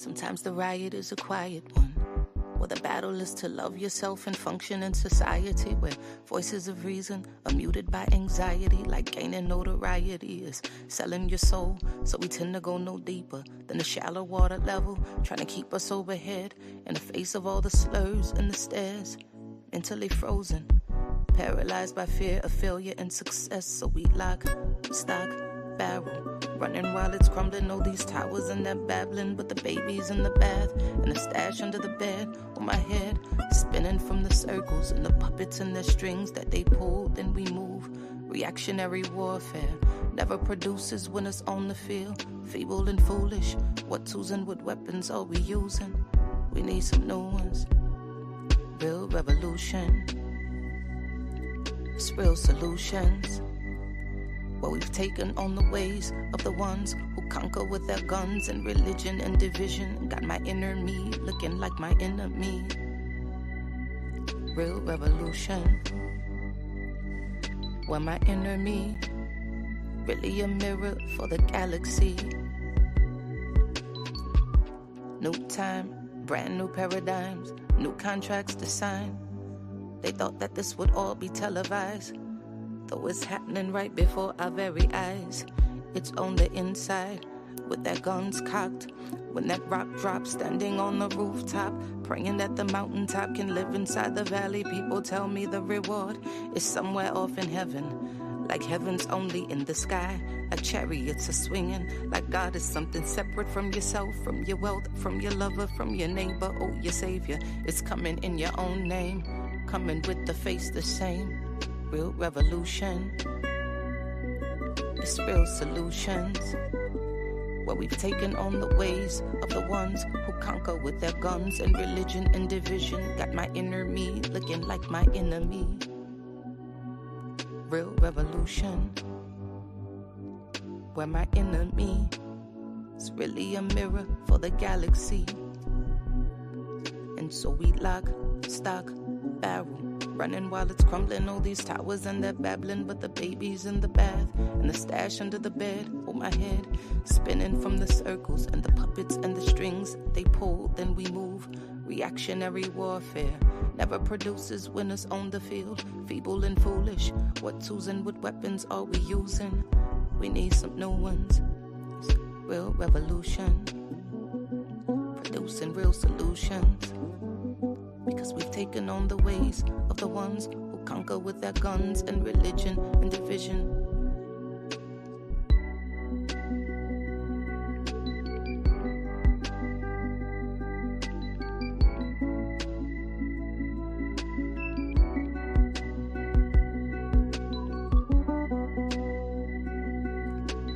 Sometimes the riot is a quiet one, or the battle is to love yourself and function in society where voices of reason are muted by anxiety, like gaining notoriety is selling your soul. So we tend to go no deeper than the shallow water level, trying to keep us overhead in the face of all the slurs and the stares, mentally frozen, paralyzed by fear of failure and success. So we lock, stock, barrel, running while it's crumbling. All these towers and they're babbling, but the baby's in the bath and the stash under the bed on my head, spinning from the circles and the puppets and their strings that they pull. Then we move. Reactionary warfare never produces winners on the field. Feeble and foolish. What tools and what weapons are we using? We need some new ones. Real revolution. It's real solutions. What we've taken on the ways of the ones who conquer with their guns and religion and division. Got my inner me looking like my enemy. Real revolution. Where my inner me really a mirror for the galaxy. New time, brand new paradigms, new contracts to sign. They thought that this would all be televised, though it's happening right before our very eyes. It's on the inside, with their guns cocked. When that rock drops, standing on the rooftop, praying that the mountaintop can live inside the valley. People tell me the reward is somewhere off in heaven, like heaven's only in the sky. A chariots are swinging, like God is something separate from yourself, from your wealth, from your lover, from your neighbor. Oh, your savior is coming in your own name, coming with the face the same. Real revolution. It's real solutions. Where we've taken on the ways of the ones who conquer with their guns and religion and division. Got my inner me looking like my enemy. Real revolution. Where my enemy is really a mirror for the galaxy. And so we lock, stock, barrel, running while it's crumbling. All these towers and they're babbling, but the baby's in the bath and the stash under the bed. Oh, my head spinning from the circles and the puppets and the strings they pull. Then we move. Reactionary warfare never produces winners on the field. Feeble and foolish. What tools and what weapons are we using? We need some new ones. It's real revolution. Producing real solutions. Because we've taken on the ways of the ones who conquer with their guns and religion and division.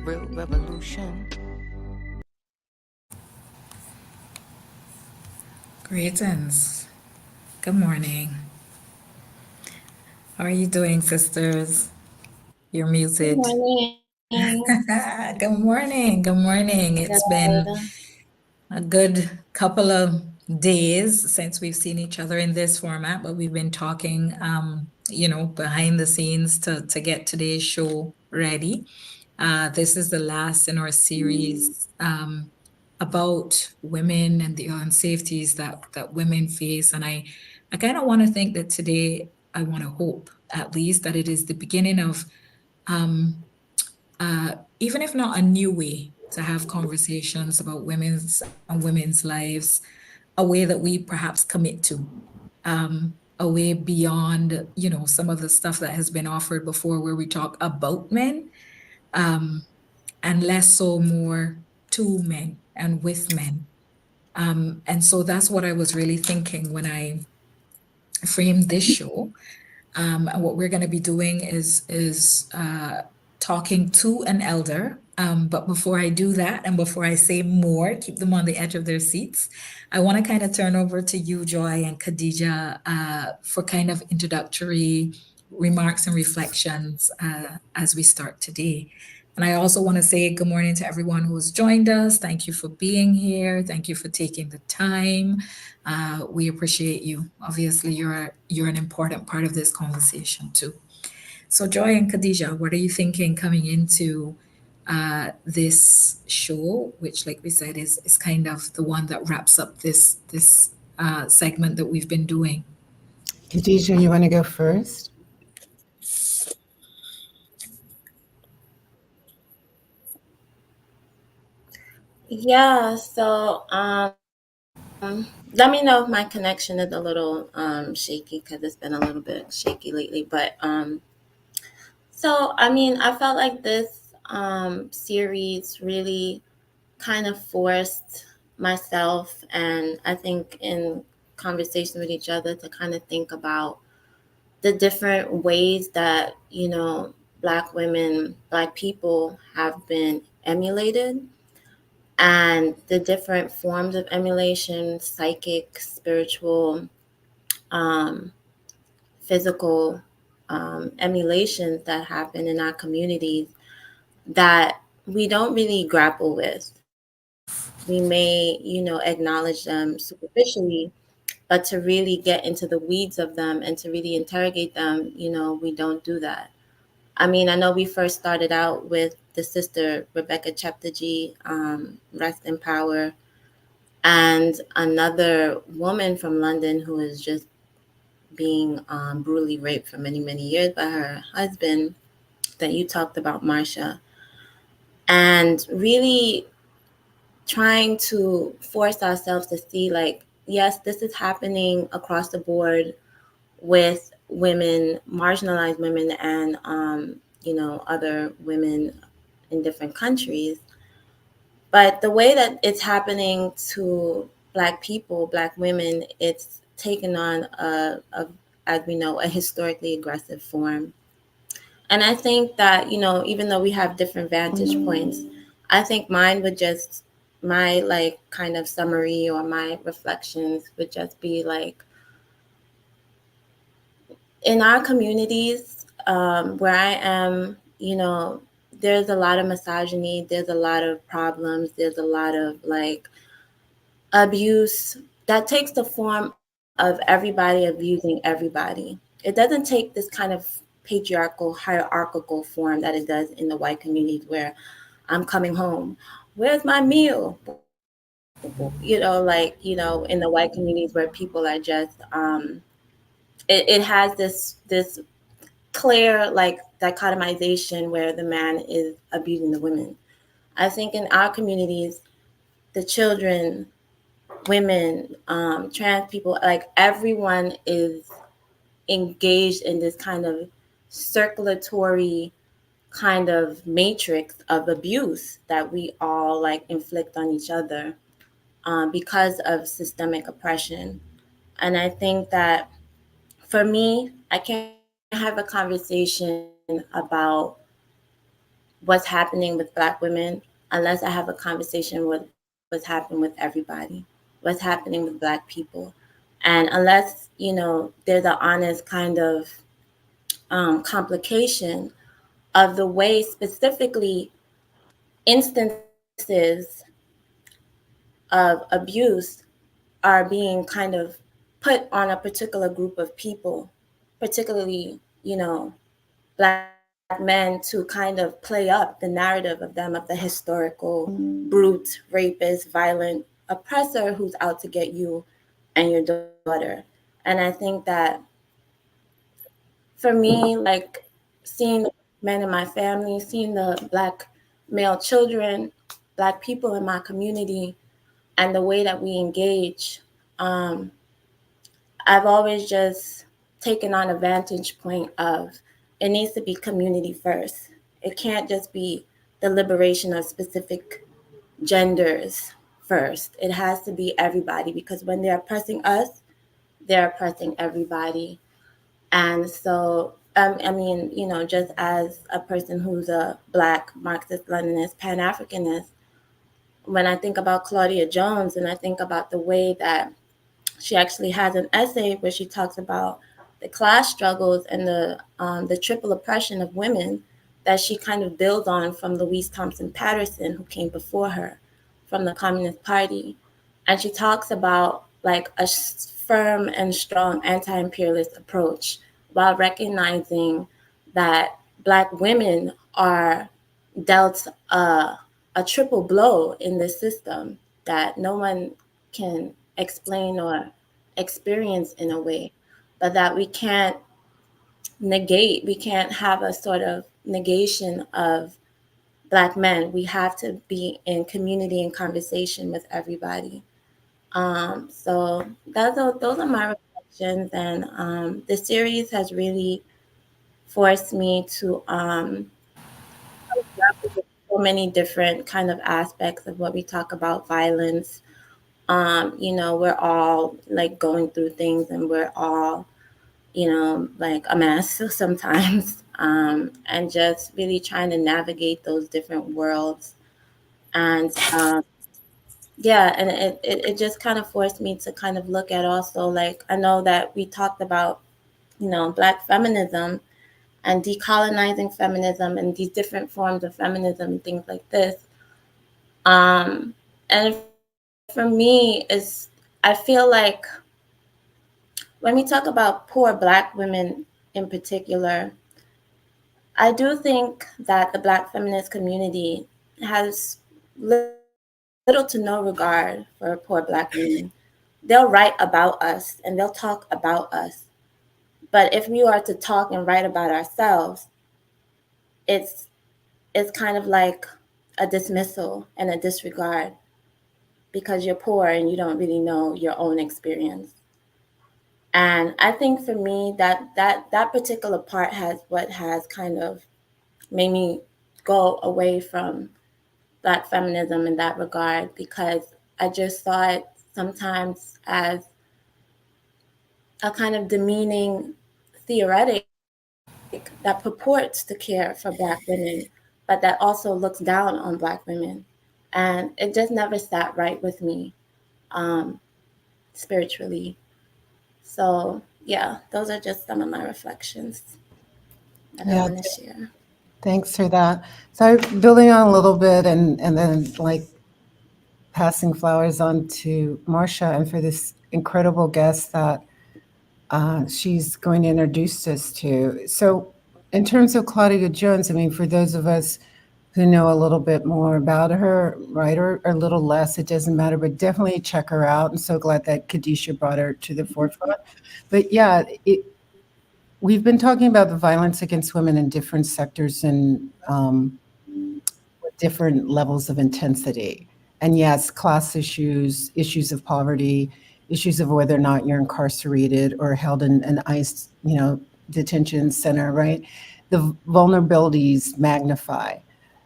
Real revolution. Greetings. Good morning. How are you doing, sisters? You're muted. Good morning. Good morning. Good morning. It's been a good couple of days since we've seen each other in this format, but we've been talking, behind the scenes to get today's show ready. This is the last in our series about women and the unsafeties that women face. And I kind of want to think that today, I want to hope at least that it is the beginning of, even if not a new way to have conversations about women's lives, a way that we perhaps commit to, a way beyond, some of the stuff that has been offered before where we talk about men, and less so more to men and with men. And so that's what I was really thinking when I framed this show. And what we're going to be doing is talking to an elder. But before I do that, and before I say more, keep them on the edge of their seats, I want to kind of turn over to you, Joy and Khadija, for kind of introductory remarks and reflections as we start today. And I also want to say good morning to everyone who has joined us. Thank you for being here. Thank you for taking the time. We appreciate you. Obviously, you're an important part of this conversation too. So Joy and Khadija, what are you thinking coming into this show, which, like we said, is kind of the one that wraps up this segment that we've been doing. Khadija, you want to go first? Yeah, so let me know if my connection is a little shaky because it's been a little bit shaky lately. But so I mean, I felt like this series really kind of forced myself and I think in conversation with each other to kind of think about the different ways that, you know, Black women, Black people have been emulated and the different forms of emulation, psychic, spiritual, um, physical emulations that happen in our communities that we don't really grapple with. We may, you know, acknowledge them superficially, but to really get into the weeds of them and to really interrogate them, you know, we don't do that. I mean, I know we first started out with the sister Rebecca Cheptegei, rest in power, and another woman from London who is just being brutally raped for many, many years by her husband that you talked about, Marsha. And really trying to force ourselves to see, like, yes, this is happening across the board with women, marginalized women, and, you know, other women in different countries. But the way that it's happening to Black people, Black women, it's taken on as we know, a historically aggressive form. And I think that, you know, even though we have different vantage points, I think mine would just, my like kind of summary or my reflections would just be like, in our communities where I am, you know, there's a lot of misogyny, there's a lot of problems, there's a lot of like abuse that takes the form of everybody abusing everybody. It doesn't take this kind of patriarchal, hierarchical form that it does in the white communities where I'm coming home. Where's my meal? You know, in the white communities where people are just, it has this clear like dichotomization where the man is abusing the women. I think in our communities, the children, women, trans people, like everyone is engaged in this kind of circulatory kind of matrix of abuse that we all like inflict on each other because of systemic oppression. And I think that for me, I can't have a conversation about what's happening with Black women unless I have a conversation with what's happening with everybody, what's happening with Black people. And unless, you know, there's an honest kind of complication of the way specifically instances of abuse are being kind of put on a particular group of people, particularly, you know, Black men to kind of play up the narrative of them, of the historical brute, rapist, violent oppressor who's out to get you and your daughter. And I think that for me, like seeing the men in my family, seeing the Black male children, Black people in my community, and the way that we engage, um, I've always just taken on a vantage point of it needs to be community first. It can't just be the liberation of specific genders first. It has to be everybody because when they're oppressing us, they're oppressing everybody. And so, I mean, you know, just as a person who's a Black Marxist Leninist Pan Africanist, when I think about Claudia Jones and I think about the way that she actually has an essay where she talks about the class struggles and the triple oppression of women that she kind of builds on from Louise Thompson Patterson, who came before her from the Communist Party. And she talks about like a firm and strong anti-imperialist approach while recognizing that Black women are, dealt a triple blow in the system that no one can explain or experience in a way, but that we can't negate. We can't have a sort of negation of Black men. We have to be in community and conversation with everybody. So those are my reflections, and the series has really forced me to grapple with so many different kind of aspects of what we talk about violence. We're all like going through things, and we're all, like a mess sometimes, and just really trying to navigate those different worlds. And yeah, and it just kind of forced me to kind of look at also, like, I know that we talked about, Black feminism and decolonizing feminism and these different forms of feminism and things like this. And for me, is I feel like when we talk about poor Black women in particular, I do think that the Black feminist community has little to no regard for poor Black women. They'll write about us and they'll talk about us. But if we are to talk and write about ourselves, it's it's kind of like a dismissal and a disregard because you're poor and you don't really know your own experience. And I think for me that particular part has what has kind of made me go away from Black feminism in that regard, because I just saw it sometimes as a kind of demeaning theoretic that purports to care for Black women, but that also looks down on Black women. And it just never sat right with me, um, spiritually. So, yeah, those are just some of my reflections that I Yeah, want to share. thanks for that. So building on a little bit and then like passing flowers on to Marsha and for this incredible guest that she's going to introduce us to. So in terms of Claudia Jones, I mean, for those of us who know a little bit more about her, right, or a little less, it doesn't matter, but definitely check her out. I'm so glad that Khadija brought her to the forefront. But yeah, we've been talking about the violence against women in different sectors and with different levels of intensity. And yes, class issues, issues of poverty, issues of whether or not you're incarcerated or held in an ICE, detention center, right? The vulnerabilities magnify.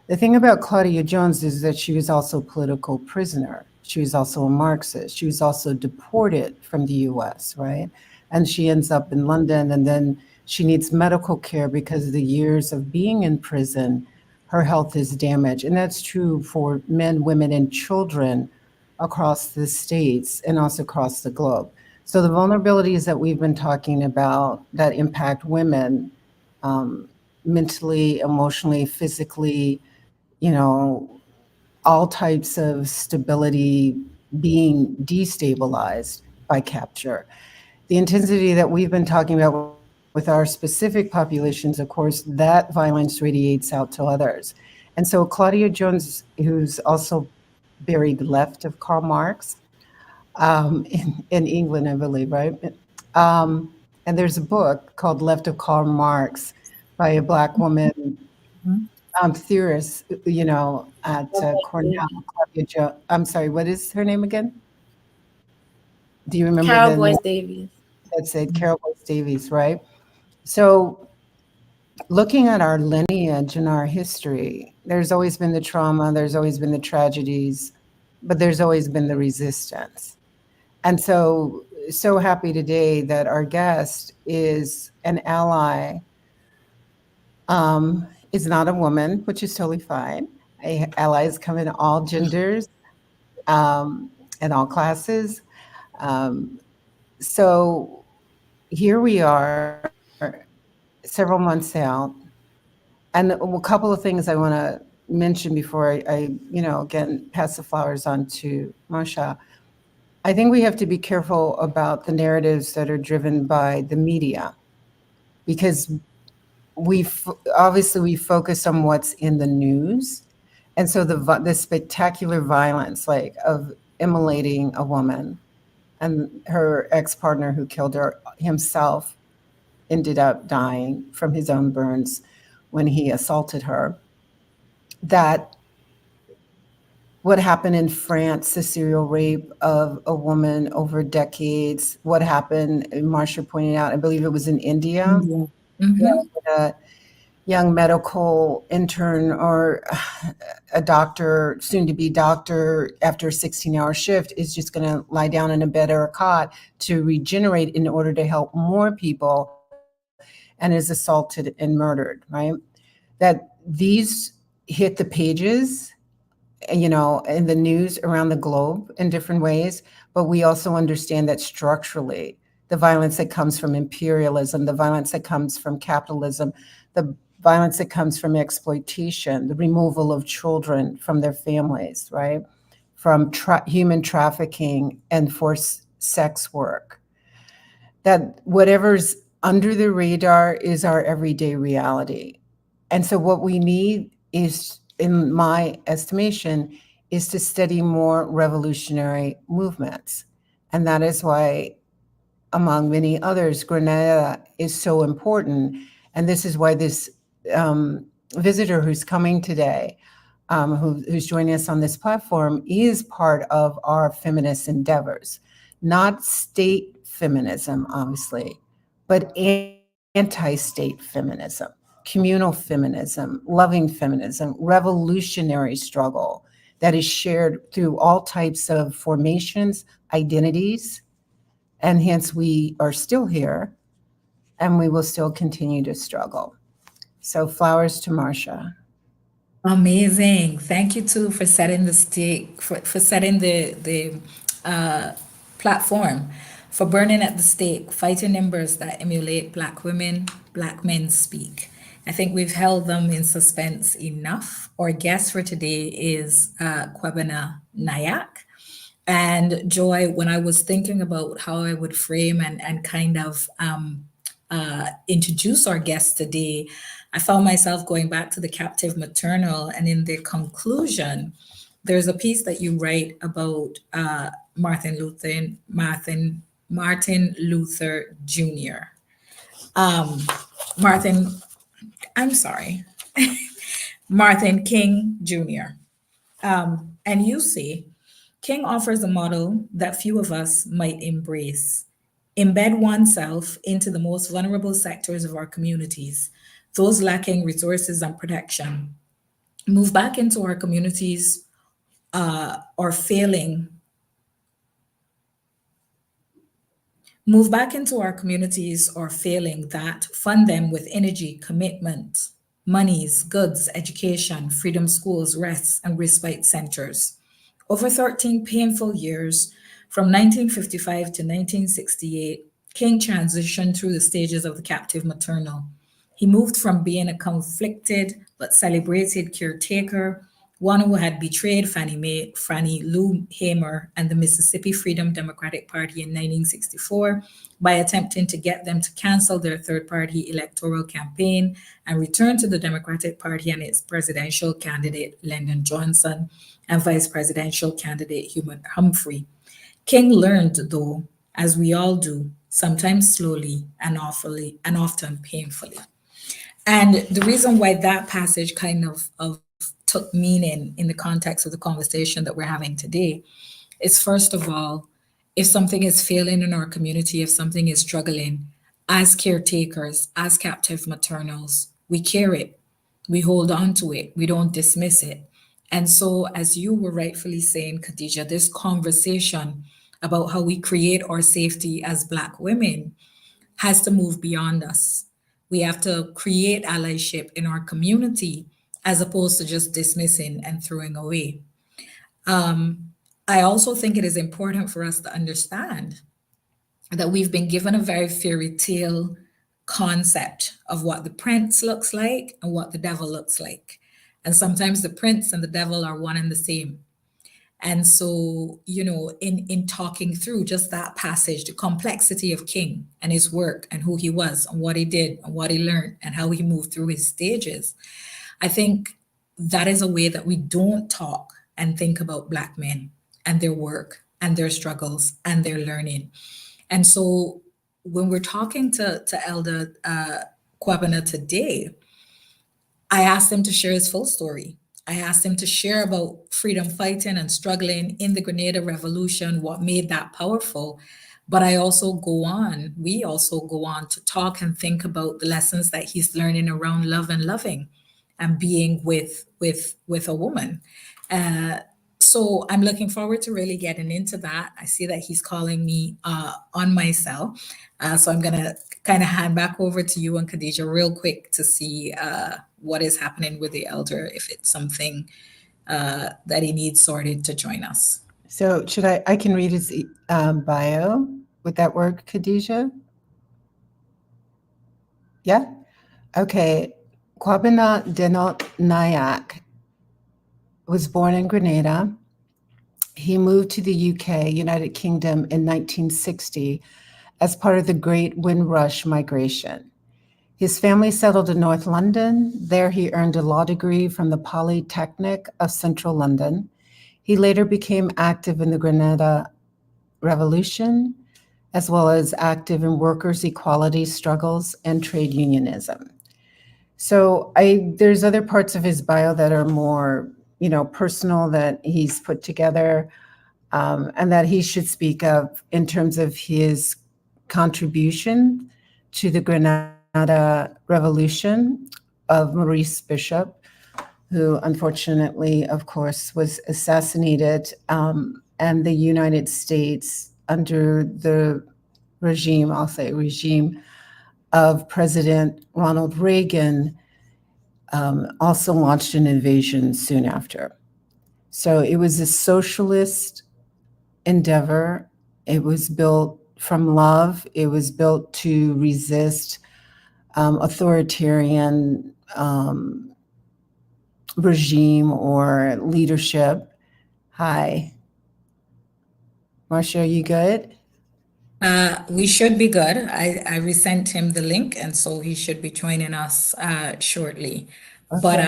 The thing about Claudia Jones is that she was also a political prisoner. She was also a Marxist. She was also deported from the US, right? And she ends up in London, and then she needs medical care because of the years of being in prison. Her health is damaged. And that's true for men, women, and children across the states and also across the globe. So the vulnerabilities that we've been talking about that impact women, mentally, emotionally, physically, you know, all types of stability being destabilized by capture. The intensity that we've been talking about with our specific populations, of course, that violence radiates out to others. And so Claudia Jones, who's also buried left of Karl Marx, in England, I believe, right? And there's a book called Left of Karl Marx by a Black woman theorist, at Cornell. I'm sorry, what is her name again? Do you remember Carol the name? Boyce Davies. That's it, Carol Boyce Davies, right? So looking at our lineage and our history, there's always been the trauma, there's always been the tragedies, but there's always been the resistance. And so happy today that our guest is an ally, is not a woman, which is totally fine. Allies come in all genders, and all classes. Um, so here we are, several months out, and a couple of things I want to mention before again, pass the flowers on to Marsha. I think we have to be careful about the narratives that are driven by the media, because obviously we focus on what's in the news, and so the spectacular violence, like of immolating a woman, and her ex-partner who killed her himself ended up dying from his own burns when he assaulted her. That what happened in France, the serial rape of a woman over decades, what happened, Marsha pointed out, I believe it was in India, a young medical intern or a doctor, soon to be doctor, after a 16-hour shift is just going to lie down in a bed or a cot to regenerate in order to help more people, and is assaulted and murdered, right? That these hit the pages, in the news around the globe in different ways, but we also understand that structurally, the violence that comes from imperialism, the violence that comes from capitalism, the violence that comes from exploitation, the removal of children from their families, right? From human trafficking and forced sex work. That whatever's under the radar is our everyday reality. And so what we need is, in my estimation, is to study more revolutionary movements. And that is why, among many others, Grenada is so important. And this is why this visitor who's coming today, who's joining us on this platform, is part of our feminist endeavors. Not state feminism, obviously, but anti-state feminism, communal feminism, loving feminism, revolutionary struggle that is shared through all types of formations, identities, and hence we are still here and we will still continue to struggle. So flowers to Marsha. Amazing. Thank you too for setting the stake, for setting the platform, for burning at the stake, fighting embers that emulate Black women, Black men speak. I think we've held them in suspense enough. Our guest for today is Dennot Nyack. And Joy, when I was thinking about how I would frame and kind of introduce our guest today, I found myself going back to the captive maternal, and in the conclusion, there's a piece that you write about Martin Luther Jr. Martin King Jr. And you say, King offers a model that few of us might embrace. Embed oneself into the most vulnerable sectors of our communities, those lacking resources and protection. Move back into our communities or failing. Move back into our communities or failing that, fund them with energy, commitment, monies, goods, education, freedom schools, rest, and respite centers. Over 13 painful years, from 1955 to 1968, King transitioned through the stages of the captive maternal. He moved from being a conflicted but celebrated caretaker, one who had betrayed Fannie Lou Hamer and the Mississippi Freedom Democratic Party in 1964 by attempting to get them to cancel their third-party electoral campaign and return to the Democratic Party and its presidential candidate, Lyndon Johnson, and vice presidential candidate, Hubert Humphrey. King learned, though, as we all do, sometimes slowly and often painfully. And the reason why that passage kind of took meaning in the context of the conversation that we're having today is, first of all, if something is failing in our community, if something is struggling, as caretakers, as captive maternals, we care it, we hold on to it, we don't dismiss it. And so, as you were rightfully saying, Khadija, this conversation about how we create our safety as Black women has to move beyond us. We have to create allyship in our community as opposed to just dismissing and throwing away. I also think it is important for us to understand that we've been given a very fairy tale concept of what the prince looks like and what the devil looks like. And sometimes the prince and the devil are one and the same. And so, in talking through just that passage, the complexity of King and his work and who he was and what he did and what he learned and how he moved through his stages, I think that is a way that we don't talk and think about Black men and their work and their struggles and their learning. And so when we're talking to Elder Kwabena today, I asked him to share his full story. I asked him to share about freedom fighting and struggling in the Grenada Revolution, what made that powerful. But we also go on to talk and think about the lessons that he's learning around love and loving and being with a woman. So I'm looking forward to really getting into that. I see that he's calling me on my cell. So I'm going to kind of hand back over to you and Khadija real quick to see what is happening with the elder, if it's something that he needs sorted to join us. So I can read his bio. Would that work, Khadija? Yeah? Okay. Kwabena Dennot Nyack was born in Grenada. He moved to the UK, United Kingdom, in 1960 as part of the Great Windrush Migration. His family settled in North London. There he earned a law degree from the Polytechnic of Central London. He later became active in the Grenada Revolution, as well as active in workers' equality struggles and trade unionism. So there's other parts of his bio that are more, personal that he's put together, and that he should speak of in terms of his contribution to the Grenada Revolution of Maurice Bishop, who unfortunately, of course, was assassinated, and the United States under the regime of President Ronald Reagan also launched an invasion soon after. So it was a socialist endeavor. It was built from love. It was built to resist authoritarian regime or leadership. Hi. Marsha, are you good? We should be good. I resent him the link, and so he should be joining us shortly. Okay. But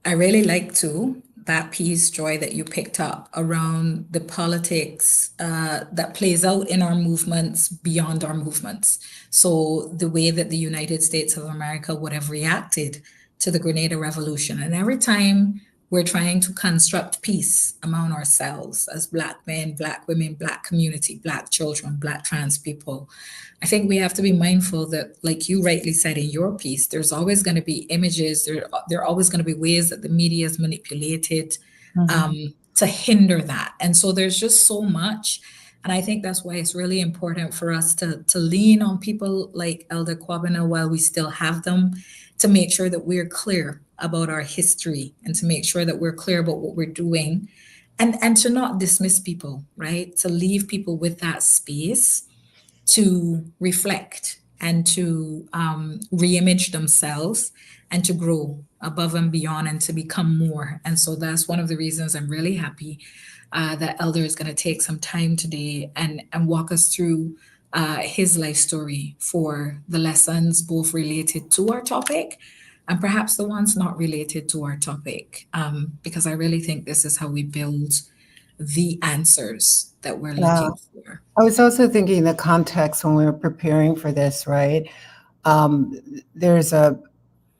I really like too that piece, Joy, that you picked up around the politics that plays out in our movements beyond our movements. So the way that the United States of America would have reacted to the Grenada Revolution, and every time we're trying to construct peace among ourselves as Black men, Black women, Black community, Black children, Black trans people. I think we have to be mindful that, like you rightly said in your piece, there's always going to be images, there are always going to be ways that the media is manipulated to hinder that. And so there's just so much. And I think that's why it's really important for us to lean on people like Elder Kwabena while we still have them, to make sure that we're clear about our history and to make sure that we're clear about what we're doing, and to not dismiss people, right? To leave people with that space to reflect and to reimage themselves and to grow above and beyond and to become more. And so that's one of the reasons I'm really happy that Elder is going to take some time today and walk us through his life story for the lessons both related to our topic and perhaps the ones not related to our topic, because I really think this is how we build the answers that we're looking for. I was also thinking the context when we were preparing for this, right? There's a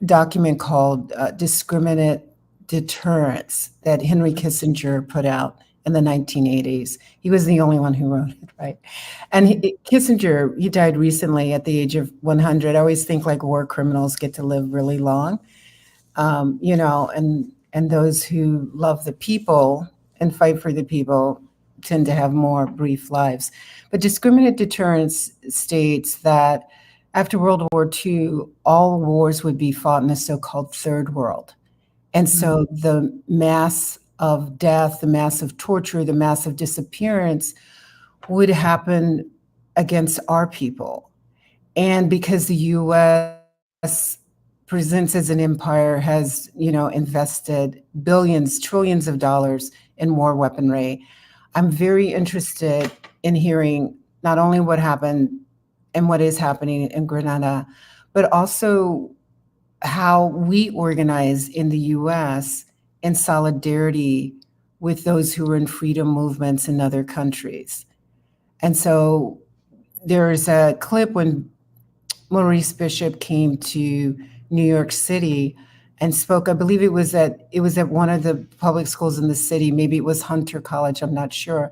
document called Discriminate Deterrence that Henry Kissinger put out in the 1980s. He was the only one who wrote it, right? And Kissinger, he died recently at the age of 100. I always think like war criminals get to live really long, and those who love the people and fight for the people tend to have more brief lives. But discriminate deterrence states that after World War II, all wars would be fought in the so-called Third World. And so the mass of death, the mass of torture, the mass of disappearance would happen against our people. And because the U.S. presents as an empire has, invested billions, trillions of dollars in war weaponry. I'm very interested in hearing not only what happened and what is happening in Grenada, but also how we organize in the US in solidarity with those who are in freedom movements in other countries. And so there's a clip when Maurice Bishop came to New York City and spoke. I believe it was at one of the public schools in the city. Maybe it was Hunter College, I'm not sure.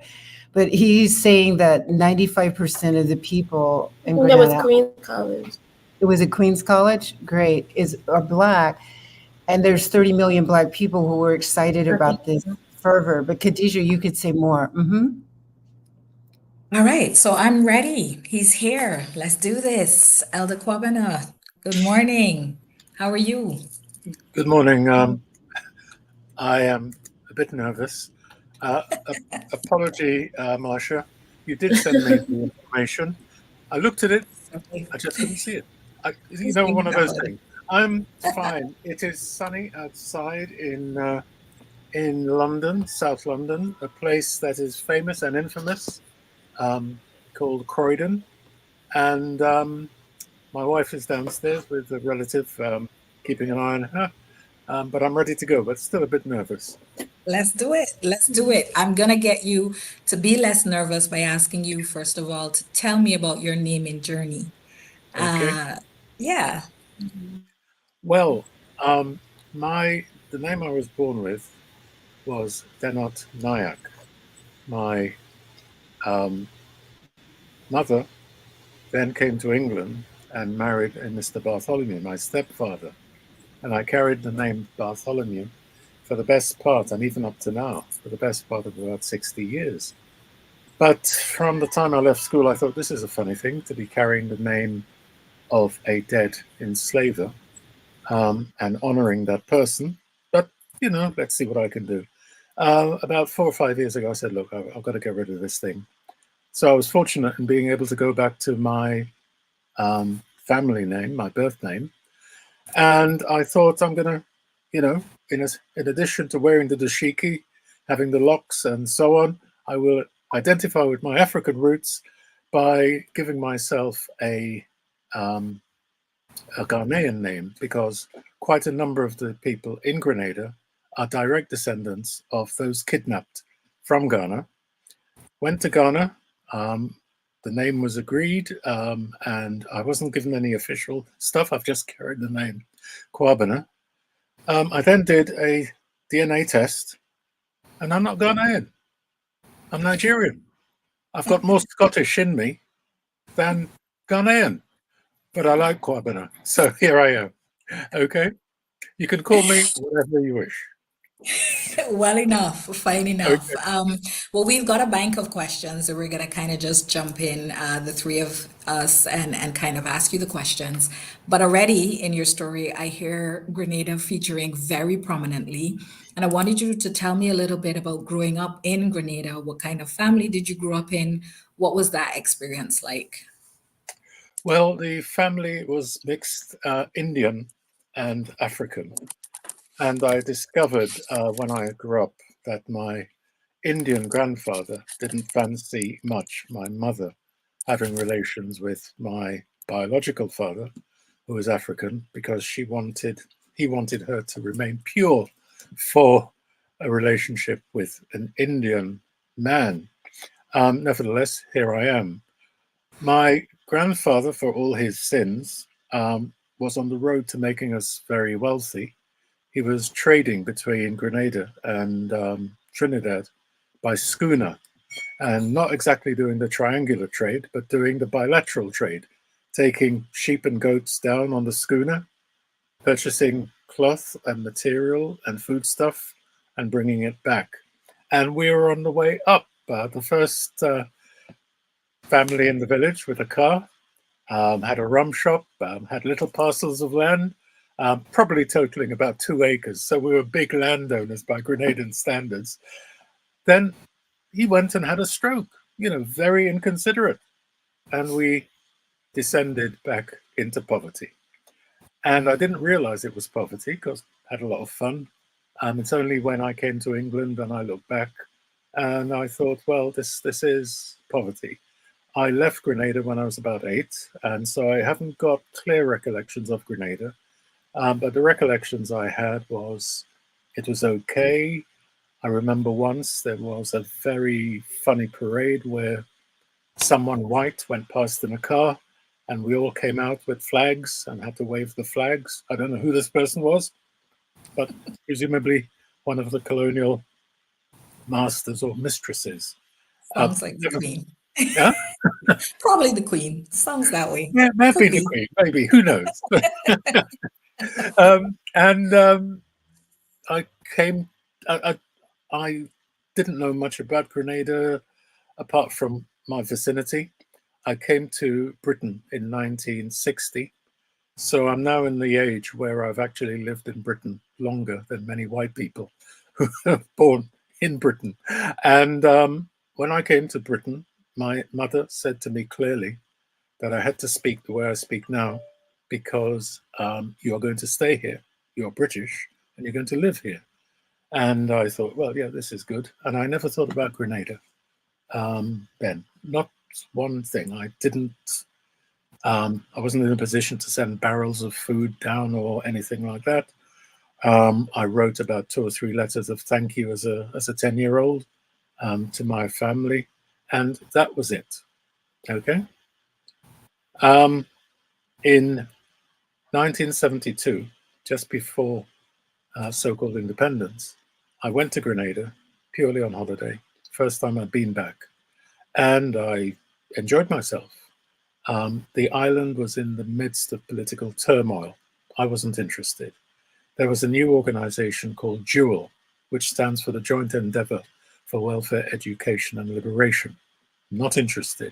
But he's saying that 95% of the people in Grenada. That was Queens College. It was at Queens College? Great. Are Black. And there's 30 million Black people who were excited about this fervor. But Khadija, you could say more. All right, so I'm ready. He's here. Let's do this. Elder Kwabena, good morning. How are you? Good morning. I am a bit nervous. Apology, Marsha. You did send me the information. I looked at it. I just couldn't see it. One of those things. I'm fine. It is sunny outside in London, South London, a place that is famous and infamous, called Croydon. And my wife is downstairs with a relative, keeping an eye on her. But I'm ready to go, but still a bit nervous. Let's do it. Let's do it. I'm going to get you to be less nervous by asking you, first of all, to tell me about your naming journey. Okay. Yeah. Well, the name I was born with was Dennot Nyack. My mother then came to England and married a Mr. Bartholomew, my stepfather. And I carried the name Bartholomew for the best part, and even up to now, for the best part of about 60 years. But from the time I left school, I thought this is a funny thing to be carrying the name of a dead enslaver and honoring that person. But, let's see what I can do. About 4 or 5 years ago, I said, look, I've got to get rid of this thing. So I was fortunate in being able to go back to my family name, my birth name. And I thought I'm going to, in addition to wearing the dashiki, having the locks and so on, I will identify with my African roots by giving myself a Ghanaian name, because quite a number of the people in Grenada are direct descendants of those kidnapped from Ghana. Went to Ghana. The name was agreed, and I wasn't given any official stuff. I've just carried the name Kwabena. I then did a DNA test, and I'm not Ghanaian. I'm Nigerian. I've got more Scottish in me than Ghanaian, but I like Kwabena, so here I am. Okay, you can call me whatever you wish. Well enough, fine enough. Okay. Well, we've got a bank of questions, so we're going to kind of just jump in, the three of us, and kind of ask you the questions. But already in your story, I hear Grenada featuring very prominently. And I wanted you to tell me a little bit about growing up in Grenada. What kind of family did you grow up in? What was that experience like? Well, the family was mixed, Indian and African. And I discovered when I grew up that my Indian grandfather didn't fancy much my mother having relations with my biological father, who was African, because he wanted her to remain pure for a relationship with an Indian man. Nevertheless, here I am. My grandfather, for all his sins, was on the road to making us very wealthy. He was trading between Grenada and Trinidad by schooner, and not exactly doing the triangular trade, but doing the bilateral trade, taking sheep and goats down on the schooner, purchasing cloth and material and foodstuff, and bringing it back. And we were on the way up. The first family in the village with a car, had a rum shop, had little parcels of land, probably totaling about 2 acres. So we were big landowners by Grenadan standards. Then he went and had a stroke, very inconsiderate. And we descended back into poverty. And I didn't realize it was poverty because I had a lot of fun. It's only when I came to England and I look back and I thought, well, this is poverty. I left Grenada when I was about 8, and so I haven't got clear recollections of Grenada. But the recollections I had was it was okay. I remember once there was a very funny parade where someone white went past in a car and we all came out with flags and had to wave the flags. I don't know who this person was, but presumably one of the colonial masters or mistresses. Sounds like the Queen. Yeah? Probably the Queen. Sounds that way. Yeah, maybe the Queen, maybe, who knows? I came, I didn't know much about Grenada apart from my vicinity. I came to Britain in 1960. So I'm now in the age where I've actually lived in Britain longer than many white people who are born in Britain. And when I came to Britain, my mother said to me clearly that I had to speak the way I speak now because you're going to stay here. You're British and you're going to live here. And I thought, well, yeah, this is good. And I never thought about Grenada then. Not one thing. I didn't. I wasn't in a position to send barrels of food down or anything like that. I wrote about 2 or 3 letters of thank you as a 10-year-old to my family, and that was it. Okay. In 1972, just before so-called independence, I went to Grenada purely on holiday. First time I'd been back, and I enjoyed myself. The island was in the midst of political turmoil. I wasn't interested. There was a new organization called JEWEL, which stands for the Joint Endeavor for Welfare, Education and Liberation. Not interested.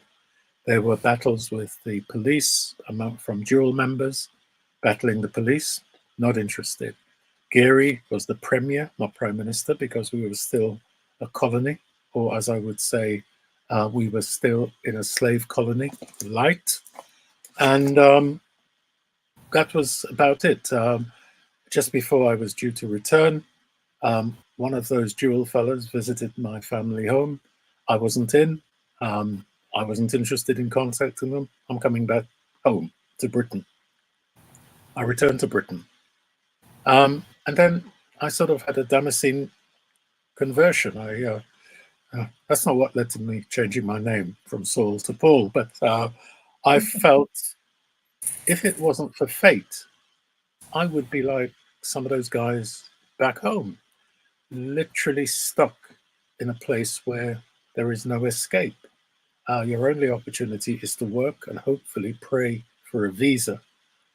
There were battles with the police from JEWEL members, battling the police. Not interested. Geary was the premier, not prime minister, because we were still a colony, or as I would say, we were still in a slave colony, light. And that was about it. Just before I was due to return, one of those JEWEL fellows visited my family home. I wasn't in. I wasn't interested in contacting them. I'm coming back home to Britain. I returned to Britain. And then I sort of had a Damascene conversion. That's not what led to me changing my name from Saul to Paul, but I felt if it wasn't for fate, I would be like some of those guys back home, literally stuck in a place where there is no escape. Your only opportunity is to work and hopefully pray for a visa,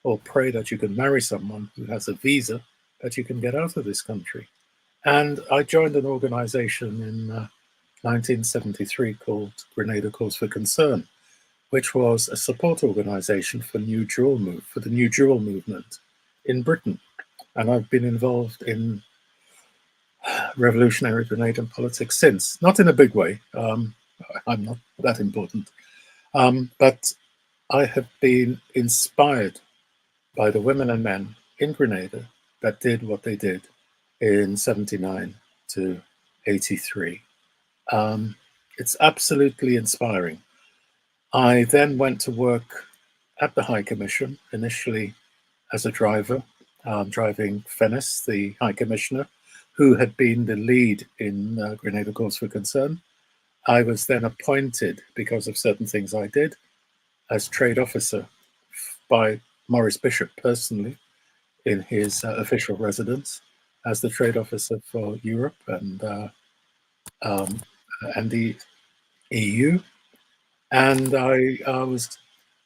or pray that you can marry someone who has a visa that you can get out of this country. And I joined an organization in 1973 called Grenada Cause for Concern, which was a support organization for the New Jewel movement in Britain. And I've been involved in revolutionary Grenadian politics since, not in a big way. I'm not that important. But I have been inspired by the women and men in Grenada that did what they did in 79 to 83. It's absolutely inspiring. I then went to work at the High Commission, initially as a driver, driving Feminists, the High Commissioner, who had been the lead in Grenada Cause for Concern. I was then appointed, because of certain things I did, as trade officer by Maurice Bishop personally in his official residence as the trade officer for Europe and the EU. And I was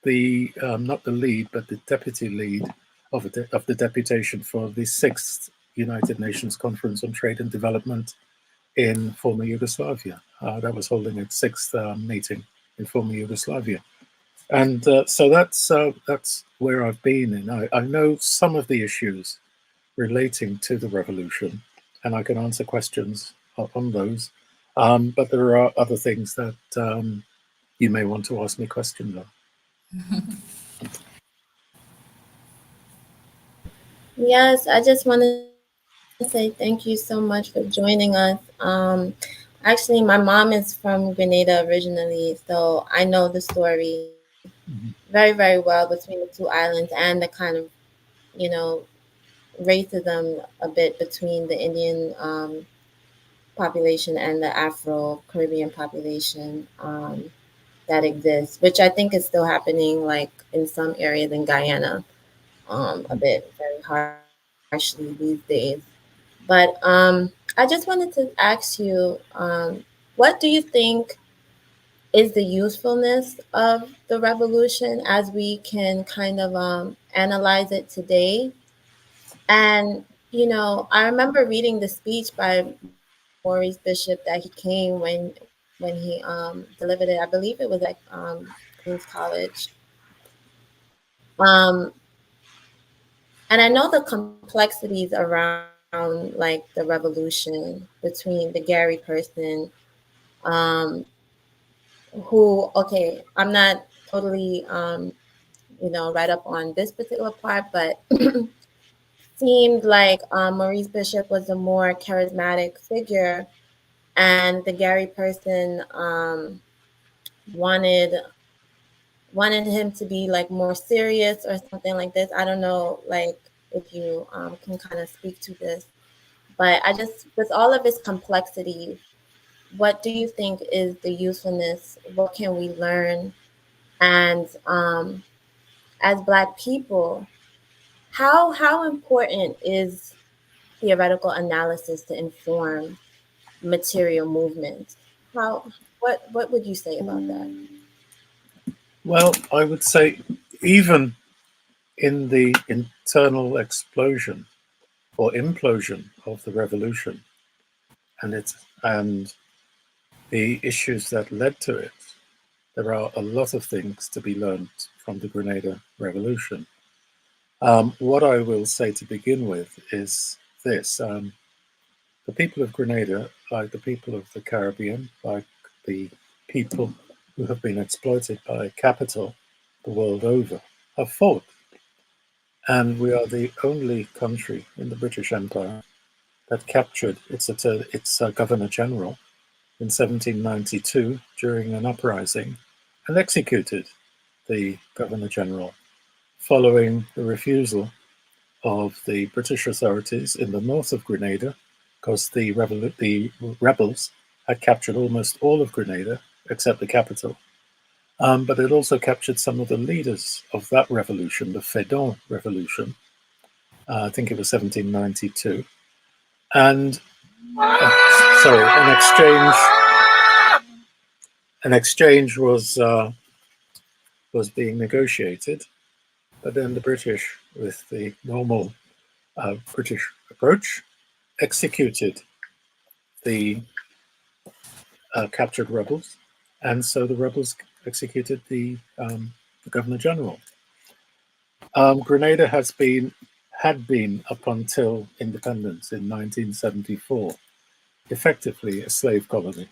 the not the lead, but the deputy lead of the deputation for the 6th United Nations Conference on Trade and Development in former Yugoslavia. That was holding its 6th meeting in former Yugoslavia. And so that's where I've been. And I know some of the issues relating to the revolution, and I can answer questions on those. But there are other things that you may want to ask me questions on. Yes, I just want to say thank you so much for joining us. Actually, my mom is from Grenada originally, so I know the story very, Mhm. very well between the two islands and the kind of, you know, racism a bit between the Indian population and the Afro-Caribbean population that exists, which I think is still happening, like in some areas in Guyana, a bit very harshly these days. But I just wanted to ask you, what do you think is the usefulness of the revolution as we can kind of analyze it today? And I remember reading the speech by Maurice Bishop that he came when he delivered it. I believe it was at Queen's College. And I know the complexities around like the revolution between the Gary person, um, who, okay, I'm not totally, right up on this particular part, but seemed like Maurice Bishop was a more charismatic figure, and the Gary person wanted wanted him to be like more serious or something like this. I don't know, like if you can kind of speak to this, but I just, with all of its complexities, what do you think is the usefulness? What can we learn? And as Black people, how important is theoretical analysis to inform material movements? How what would you say about that? Well, I would say even in the internal explosion or implosion of the revolution and the issues that led to it, there are a lot of things to be learned from the Grenada Revolution. What I will say to begin with is this. The people of Grenada, like the people of the Caribbean, like the people who have been exploited by capital the world over, have fought. And we are the only country in the British Empire that captured its Governor General in 1792 during an uprising and executed the Governor General following the refusal of the British authorities in the north of Grenada, because the rebels had captured almost all of Grenada except the capital. But it also captured some of the leaders of that revolution, the Fedon Revolution. I think it was 1792. And sorry, an exchange was being negotiated, but then the British, with the normal British approach, executed the captured rebels, and so the rebels executed the Governor General. Grenada had been up until independence in 1974 effectively a slave colony.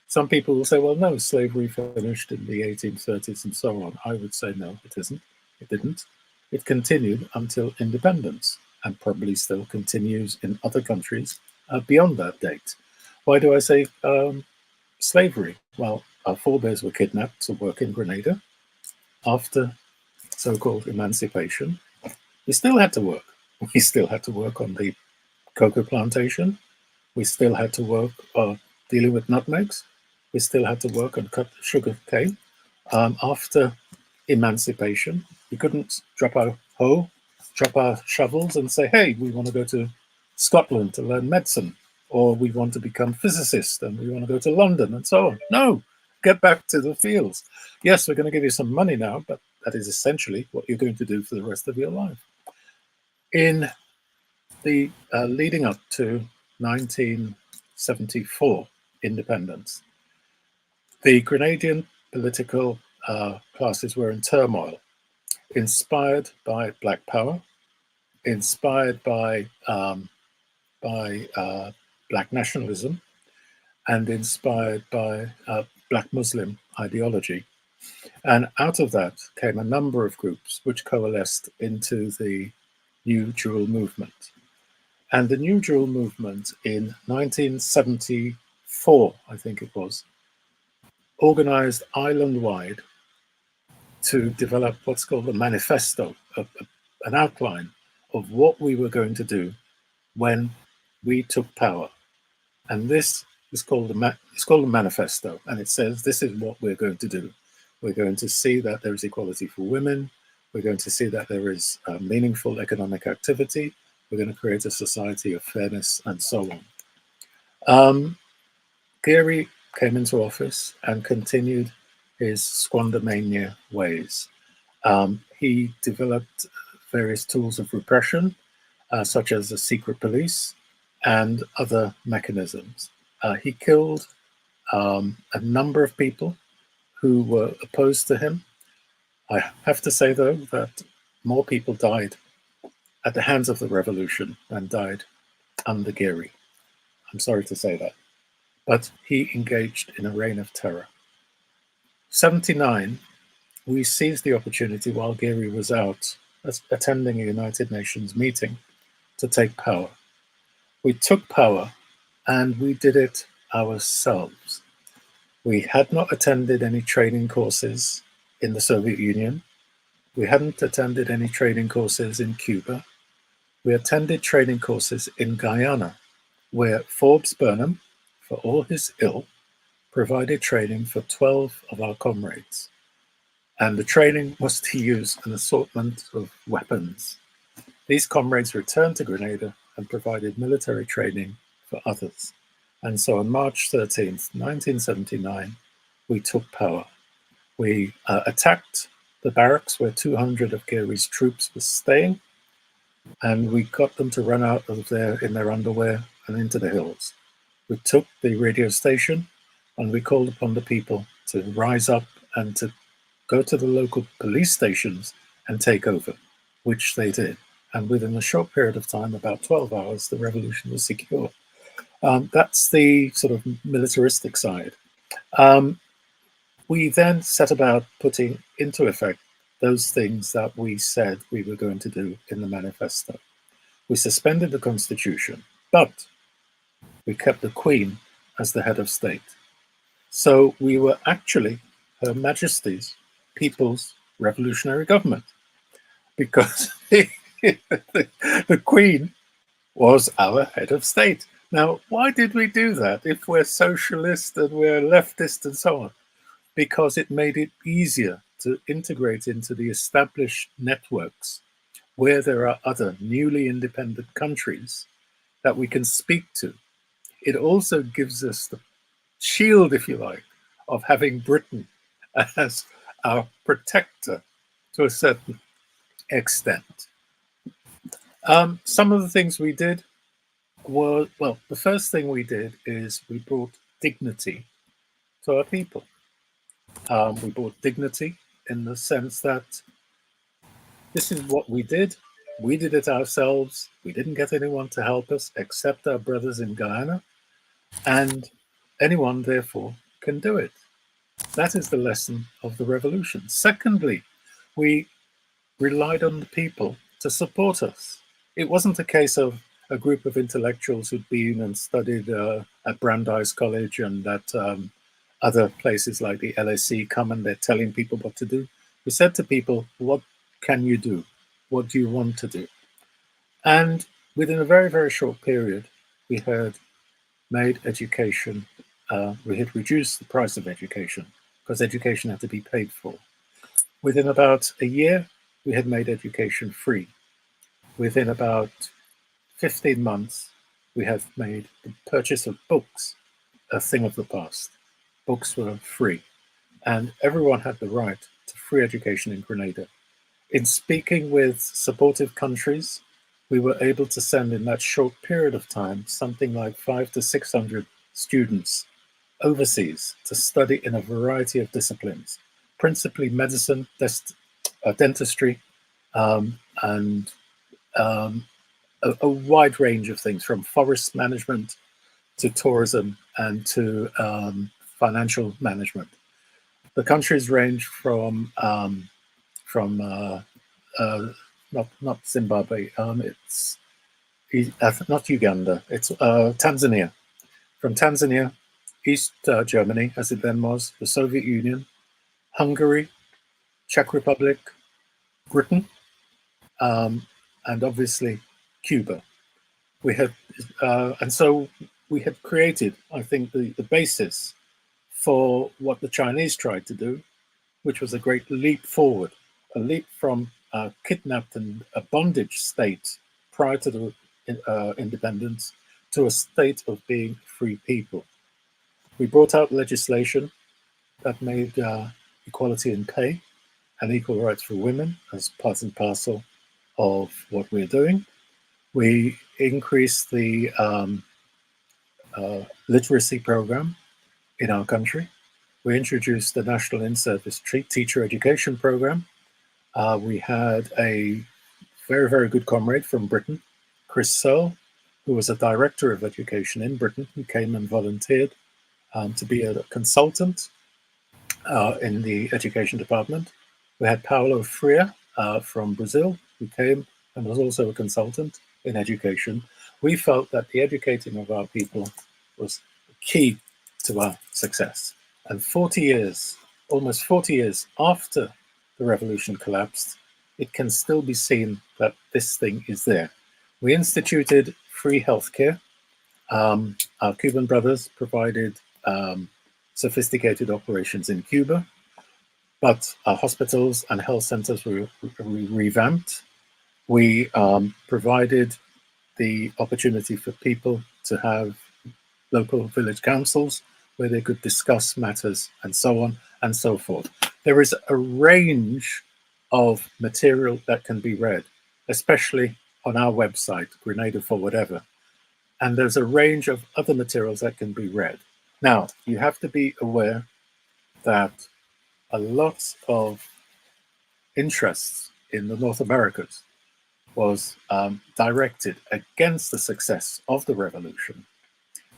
Some people will say, well, no, slavery finished in the 1830s and so on. I would say, no, it isn't. It didn't. It continued until independence and probably still continues in other countries beyond that date. Why do I say slavery? Well, our forebears were kidnapped to work in Grenada after so-called emancipation. We still had to work. We still had to work on the cocoa plantation. We still had to work dealing with nutmegs. We still had to work on cut sugar cane. After emancipation, we couldn't drop our hoe, drop our shovels, and say, "Hey, we want to go to Scotland to learn medicine, or we want to become physicists, and we want to go to London, and so on." No, get back to the fields. Yes, we're going to give you some money now, but that is essentially what you're going to do for the rest of your life. In the leading up to 1974 independence, the Grenadian political classes were in turmoil, inspired by Black Power, inspired by Black nationalism, and inspired by Black Muslim ideology. And out of that came a number of groups which coalesced into the New Jewel movement. And the New Jewel movement in 1974, I think it was, organized island-wide to develop what's called a manifesto, an outline of what we were going to do when we took power. And this is called a manifesto, and it says this is what we're going to do. We're going to see that there is equality for women. We're going to see that there is meaningful economic activity. We're going to create a society of fairness, and so on. Geary came into office and continued his squandermania ways. He developed various tools of repression, such as the secret police and other mechanisms. He killed a number of people who were opposed to him. I have to say, though, that more people died at the hands of the revolution than died under Geary. I'm sorry to say that. But he engaged in a reign of terror. 79, we seized the opportunity while Geary was out attending a United Nations meeting to take power. We took power and we did it ourselves. We had not attended any training courses in the Soviet Union. We hadn't attended any training courses in Cuba. We attended training courses in Guyana, where Forbes Burnham, for all his ill, provided training for 12 of our comrades. And the training was to use an assortment of weapons. These comrades returned to Grenada and provided military training for others. And so on March 13th, 1979, we took power. We attacked the barracks where 200 of Geary's troops were staying, and we got them to run out of there in their underwear and into the hills. We took the radio station and we called upon the people to rise up and to go to the local police stations and take over, which they did. And within a short period of time, about 12 hours, the revolution was secure. That's the sort of militaristic side. We then set about putting into effect those things that we said we were going to do in the manifesto. We suspended the constitution, but we kept the Queen as the head of state. So we were actually Her Majesty's People's Revolutionary Government, because the Queen was our head of state. Now, why did we do that if we're socialist and we're leftist and so on? Because it made it easier to integrate into the established networks where there are other newly independent countries that we can speak to. It also gives us the shield, if you like, of having Britain as our protector to a certain extent. Some of the things we did were, well, the first thing we did is we brought dignity to our people. We brought dignity in the sense that this is what we did. We did it ourselves. We didn't get anyone to help us except our brothers in Guyana. And anyone, therefore, can do it. That is the lesson of the revolution. Secondly, we relied on the people to support us. It wasn't a case of a group of intellectuals who'd been and studied at Brandeis College and at other places like the LSE come and they're telling people what to do. We said to people, what can you do? What do you want to do? And within a very, very short period, we had made education, we had reduced the price of education because education had to be paid for. Within about a year, we had made education free. Within about 15 months, we had made the purchase of books a thing of the past. Books were free, and everyone had the right to free education in Grenada. In speaking with supportive countries, we were able to send in that short period of time something like 500 to 600 students overseas to study in a variety of disciplines, principally medicine, dentistry, and a wide range of things, from forest management to tourism and to financial management. The countries range from not Zimbabwe. It's not Uganda. It's Tanzania. From Tanzania, East Germany, as it then was, the Soviet Union, Hungary, Czech Republic, Britain, and obviously Cuba. We had, and so we had created, I think, the basis for what the Chinese tried to do, which was a great leap forward, a leap from a kidnapped and a bondage state prior to the independence to a state of being free people. We brought out legislation that made equality in pay and equal rights for women as part and parcel of what we're doing. We increased the literacy program in our country. We introduced the National In-Service Teacher Education Program. We had a very, very good comrade from Britain, Chris Searle, who was a director of education in Britain, who came and volunteered to be a consultant in the education department. We had Paulo Freire from Brazil, who came and was also a consultant in education. We felt that the educating of our people was key to our success. And 40 years, almost 40 years after the revolution collapsed, it can still be seen that this thing is there. We instituted free healthcare. Our Cuban brothers provided sophisticated operations in Cuba, but our hospitals and health centers were revamped. We provided the opportunity for people to have local village councils where they could discuss matters and so on and so forth. There is a range of material that can be read, especially on our website, Grenada for Whatever. And there's a range of other materials that can be read. Now, you have to be aware that a lot of interests in the North Americas was directed against the success of the revolution.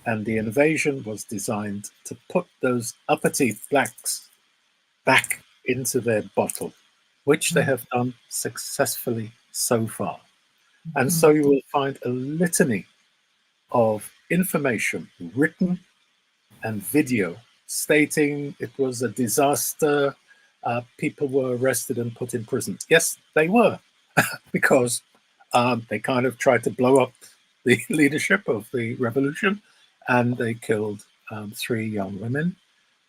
And the invasion was designed to put those uppity blacks back into their bottle, which they have done successfully so far. And so you will find a litany of information, written and video, stating it was a disaster, people were arrested and put in prison. Yes, they were, because they kind of tried to blow up the leadership of the revolution, and they killed 3 young women.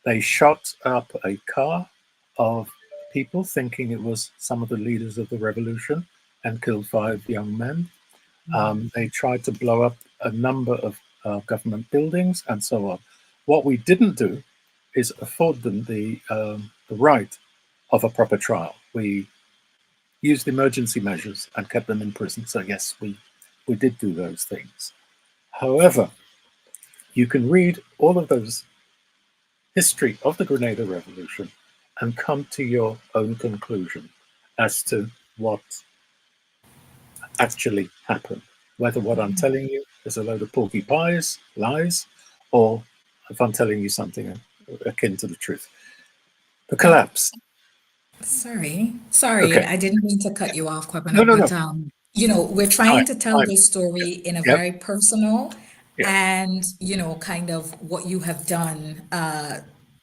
They shot up a car of people thinking it was some of the leaders of the revolution and killed 5 young men. They tried to blow up a number of government buildings and so on. What we didn't do is afford them the right of a proper trial. We used emergency measures and kept them in prison. So yes, we did do those things. However, you can read all of those history of the Grenada Revolution and come to your own conclusion as to what actually happened. Whether what I'm telling you is a load of porky pies, lies, or if I'm telling you something akin to the truth. The collapse. Sorry, Okay. I didn't mean to cut you off, Kwabena, No. but you know, we're trying to tell this story in a very personal and, you know, kind of what you have done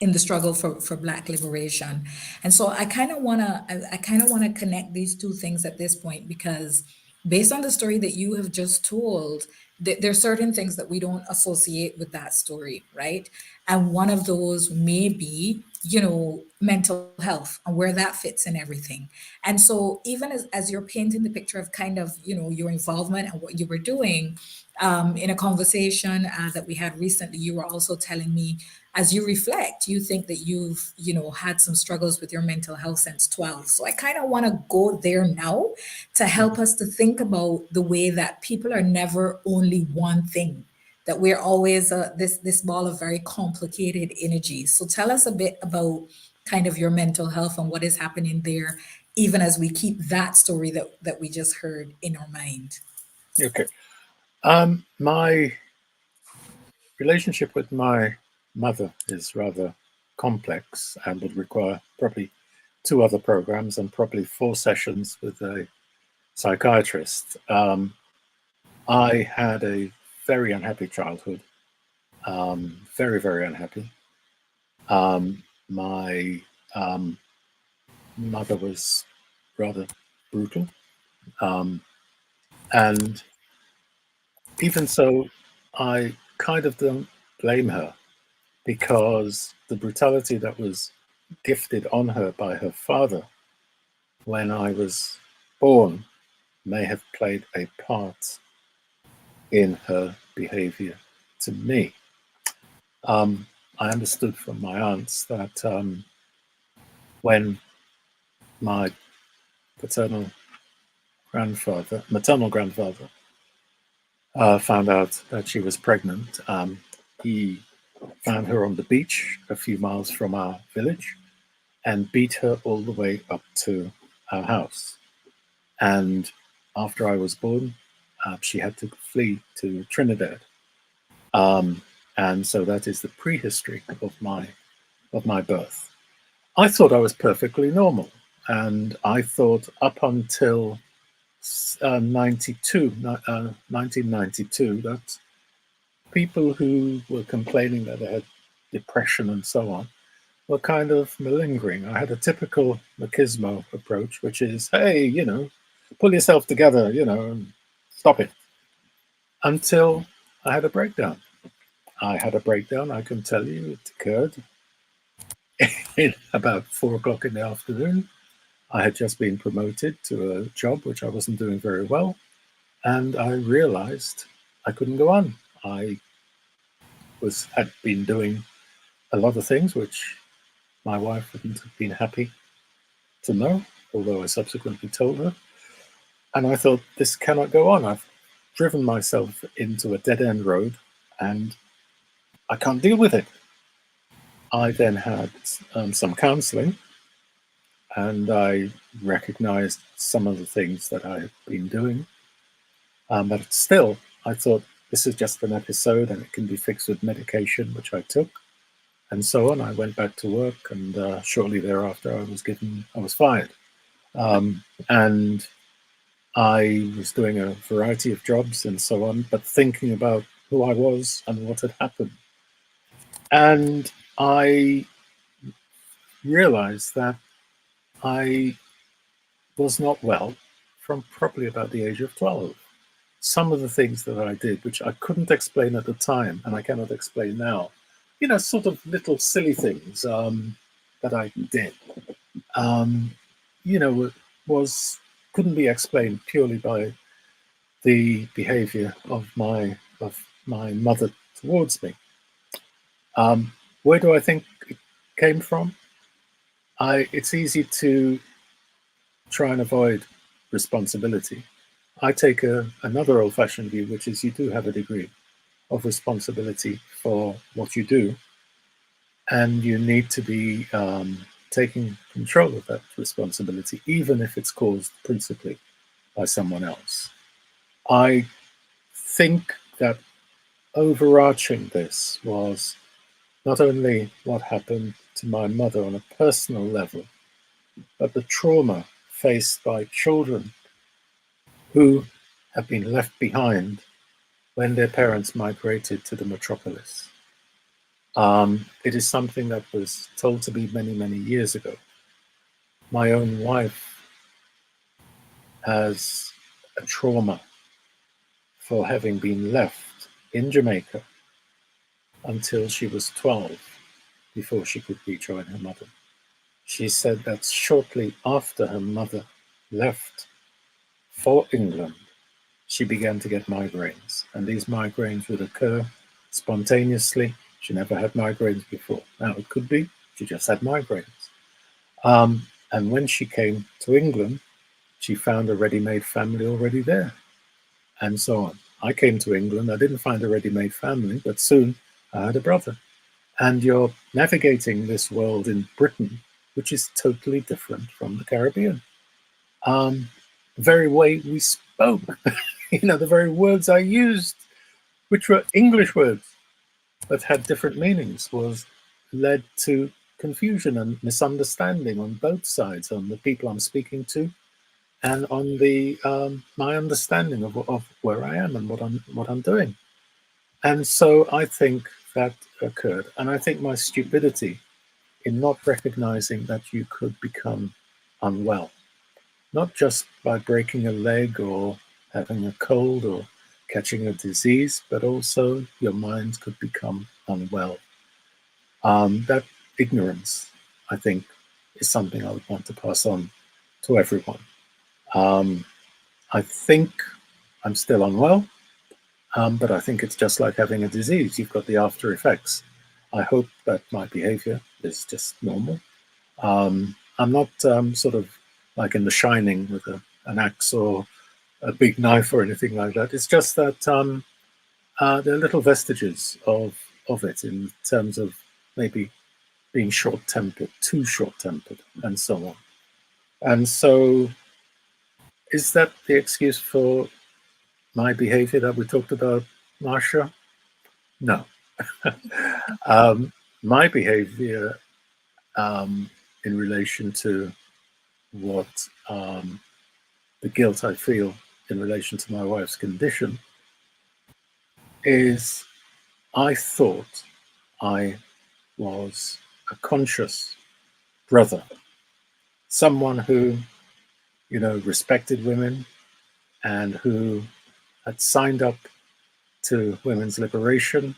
in the struggle for Black liberation. And so I kind of wanna connect these two things at this point, because based on the story that you have just told, there are certain things that we don't associate with that story, right? And one of those may be, you know, mental health and where that fits in everything. And so even as you're painting the picture of kind of, you know, your involvement and what you were doing, in a conversation that we had recently, you were also telling me, as you reflect, you think that you've, you know, had some struggles with your mental health since 12. So I kind of want to go there now to help us to think about the way that people are never only one thing, that we're always this ball of very complicated energies. So tell us a bit about kind of your mental health and what is happening there, even as we keep that story that we just heard in our mind. Okay. My relationship with my mother is rather complex and would require probably 2 other programs and probably 4 sessions with a psychiatrist. I had a very unhappy childhood, very, very unhappy. My mother was rather brutal. And even so, I kind of don't blame her, because the brutality that was gifted on her by her father when I was born may have played a part in her behavior to me. I understood from my aunts that when my maternal grandfather found out that she was pregnant, he found her on the beach a few miles from our village and beat her all the way up to our house. And after I was born, she had to flee to Trinidad. And so that is the prehistory of my birth. I thought I was perfectly normal, and I thought up until 1992, that people who were complaining that they had depression and so on were kind of malingering. I had a typical machismo approach, which is, hey, pull yourself together, and stop it. Until I had a breakdown. I can tell you, it occurred in about 4 o'clock in the afternoon. I had just been promoted to a job which I wasn't doing very well, and I realized I couldn't go on. I had been doing a lot of things which my wife wouldn't have been happy to know, although I subsequently told her. And I thought, this cannot go on. I've driven myself into a dead-end road, and I can't deal with it. I then had some counseling, and I recognized some of the things that I had been doing. But still, I thought, this is just an episode and it can be fixed with medication, which I took, and so on. I went back to work, and shortly thereafter, I was fired. And I was doing a variety of jobs and so on, but thinking about who I was and what had happened. And I realized that I was not well from probably about the age of 12. Some of the things that I did, which I couldn't explain at the time, and I cannot explain now, sort of little silly things that I did, couldn't be explained purely by the behavior of my mother towards me. Where do I think it came from? It's easy to try and avoid responsibility. I take another old-fashioned view, which is you do have a degree of responsibility for what you do, and you need to be taking control of that responsibility, even if it's caused principally by someone else. I think that overarching this was not only what happened to my mother on a personal level, but the trauma faced by children who have been left behind when their parents migrated to the metropolis. It is something that was told to me many, many years ago. My own wife has a trauma for having been left in Jamaica until she was 12 before she could rejoin her mother. She said that shortly after her mother left for England, she began to get migraines, and these migraines would occur spontaneously. She never had migraines before. Now, it could be she just had migraines. And when she came to England, she found a ready-made family already there, and so on. I came to England. I didn't find a ready-made family, but soon I had a brother. And you're navigating this world in Britain, which is totally different from the Caribbean. The very way we spoke, the very words I used, which were English words, but had different meanings, led to confusion and misunderstanding on both sides, on the people I'm speaking to and on the my understanding of where I am and what I'm doing. And so I think that occurred, and I think my stupidity in not recognizing that you could become unwell, not just by breaking a leg or having a cold or catching a disease, but also your mind could become unwell. That ignorance, I think, is something I would want to pass on to everyone. I think I'm still unwell, but I think it's just like having a disease. You've got the after effects. I hope that my behavior is just normal. I'm not sort of like in The Shining with an axe or a big knife or anything like that. It's just that there are little vestiges of it in terms of maybe being short-tempered, too short-tempered, and so on. And so, is that the excuse for my behavior that we talked about, Marsha? No. My behavior in relation to what the guilt I feel in relation to my wife's condition is I thought I was a conscious brother, someone who, respected women and who had signed up to women's liberation.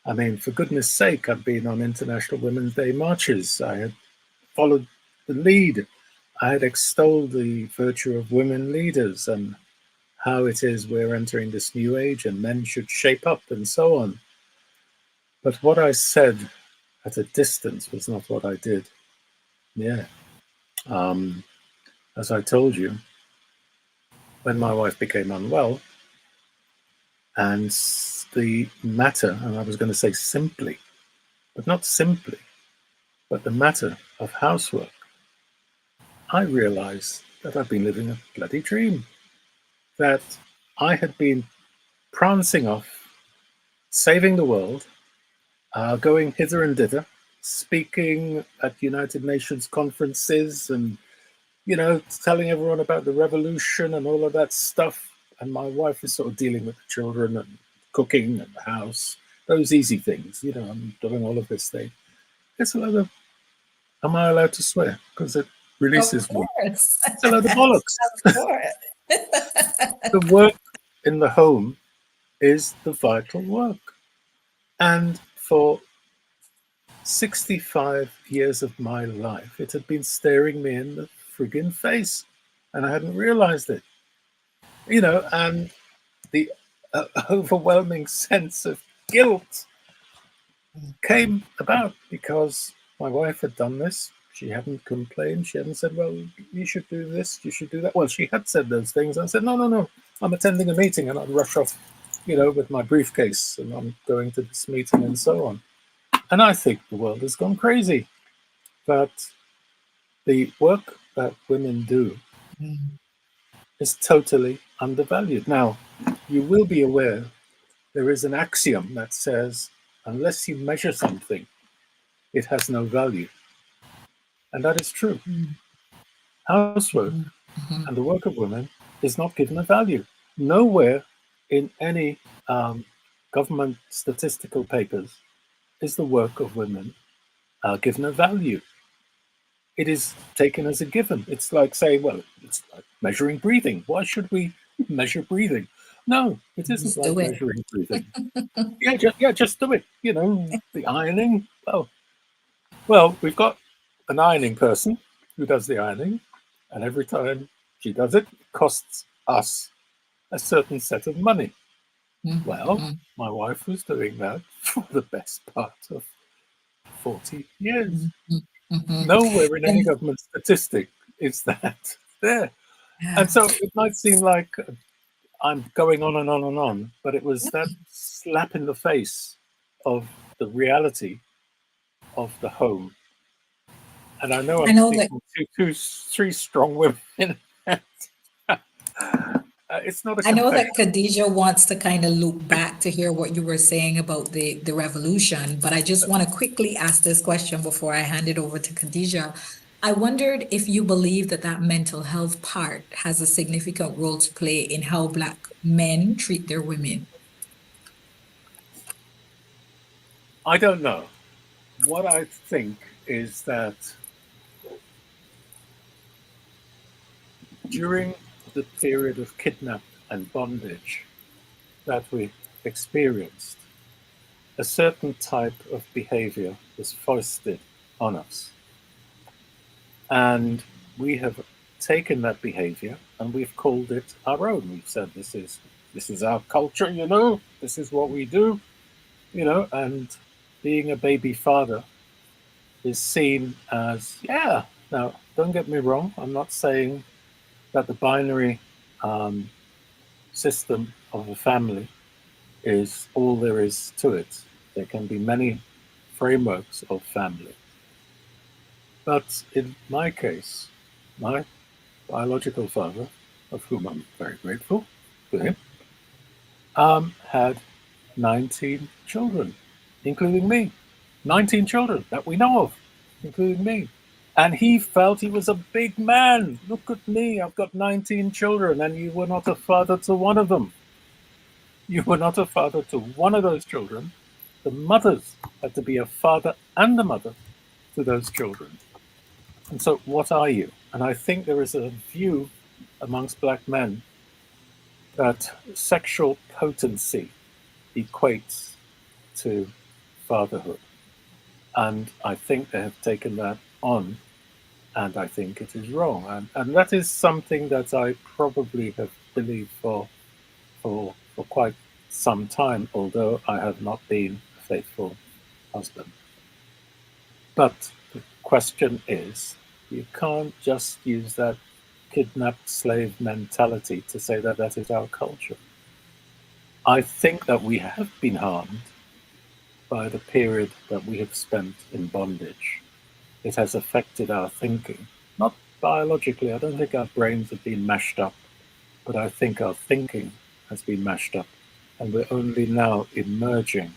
I mean, for goodness sake, I've been on International Women's Day marches. I had followed the lead. I had extolled the virtue of women leaders and how it is we're entering this new age and men should shape up and so on. But what I said at a distance was not what I did. Yeah. As I told you, when my wife became unwell, and the matter, and I was going to say simply, but not simply, but the matter of housework, I realized that I'd been living a bloody dream, that I had been prancing off, saving the world, going hither and thither, speaking at United Nations conferences and, telling everyone about the revolution and all of that stuff. And my wife is sort of dealing with the children and cooking and the house, those easy things. I'm doing all of this thing. It's a lot of, am I allowed to swear? Because it releases me. It's a lot of bollocks. Of course. The work in the home is the vital work. And for 65 years of my life, it had been staring me in the friggin' face. And I hadn't realized it. And the overwhelming sense of guilt came about because my wife had done this. She hadn't complained. She hadn't said, well, you should do this, you should do that. Well, she had said those things. I said, no, I'm attending a meeting, and I'd rush off, with my briefcase, and I'm going to this meeting and so on. And I think the world has gone crazy. But the work that women do is totally undervalued. Now, you will be aware there is an axiom that says, unless you measure something, it has no value. And that is true. Housework and the work of women is not given a value. Nowhere in any government statistical papers is the work of women given a value. It is taken as a given. It's like saying, well, it's like measuring breathing. Why should we measure breathing? No, it isn't like measuring breathing. Just do it. The ironing. Well, we've got an ironing person who does the ironing, and every time she does it, it costs us a certain set of money. Well, my wife was doing that for the best part of 40 years. Nowhere in any government statistic is that there. And so it might seem like I'm going on and on and on, but it was that slap in the face of the reality of the home. And I know I'm speaking to three strong women. It's not I know that Khadija wants to kind of loop back to hear what you were saying about the revolution, but I just want to quickly ask this question before I hand it over to Khadija. I wondered if you believe that that mental health part has a significant role to play in how Black men treat their women. I don't know. What I think is that during the period of kidnap and bondage that we experienced, a certain type of behavior was foisted on us. And we have taken that behavior and we've called it our own. We've said this is our culture, this is what we do, and being a baby father is seen as, yeah. Now, don't get me wrong, I'm not saying that the binary um, system of a family is all there is to it. There can be many frameworks of family. But in my case, my biological father, of whom I'm very grateful to him, had 19 children, including me. 19 children that we know of, including me. And he felt he was a big man. Look at me, I've got 19 children, and you were not a father to one of them. You were not a father to one of those children. The mothers had to be a father and a mother to those children. And so, what are you? And I think there is a view amongst Black men that sexual potency equates to fatherhood. And I think they have taken that on, and I think it is wrong. And that is something that I probably have believed for quite some time, although I have not been a faithful husband. But the question is, you can't just use that kidnapped slave mentality to say that that is our culture. I think that we have been harmed by the period that we have spent in bondage. It has affected our thinking, not biologically. I don't think our brains have been mashed up, but I think our thinking has been mashed up, and we're only now emerging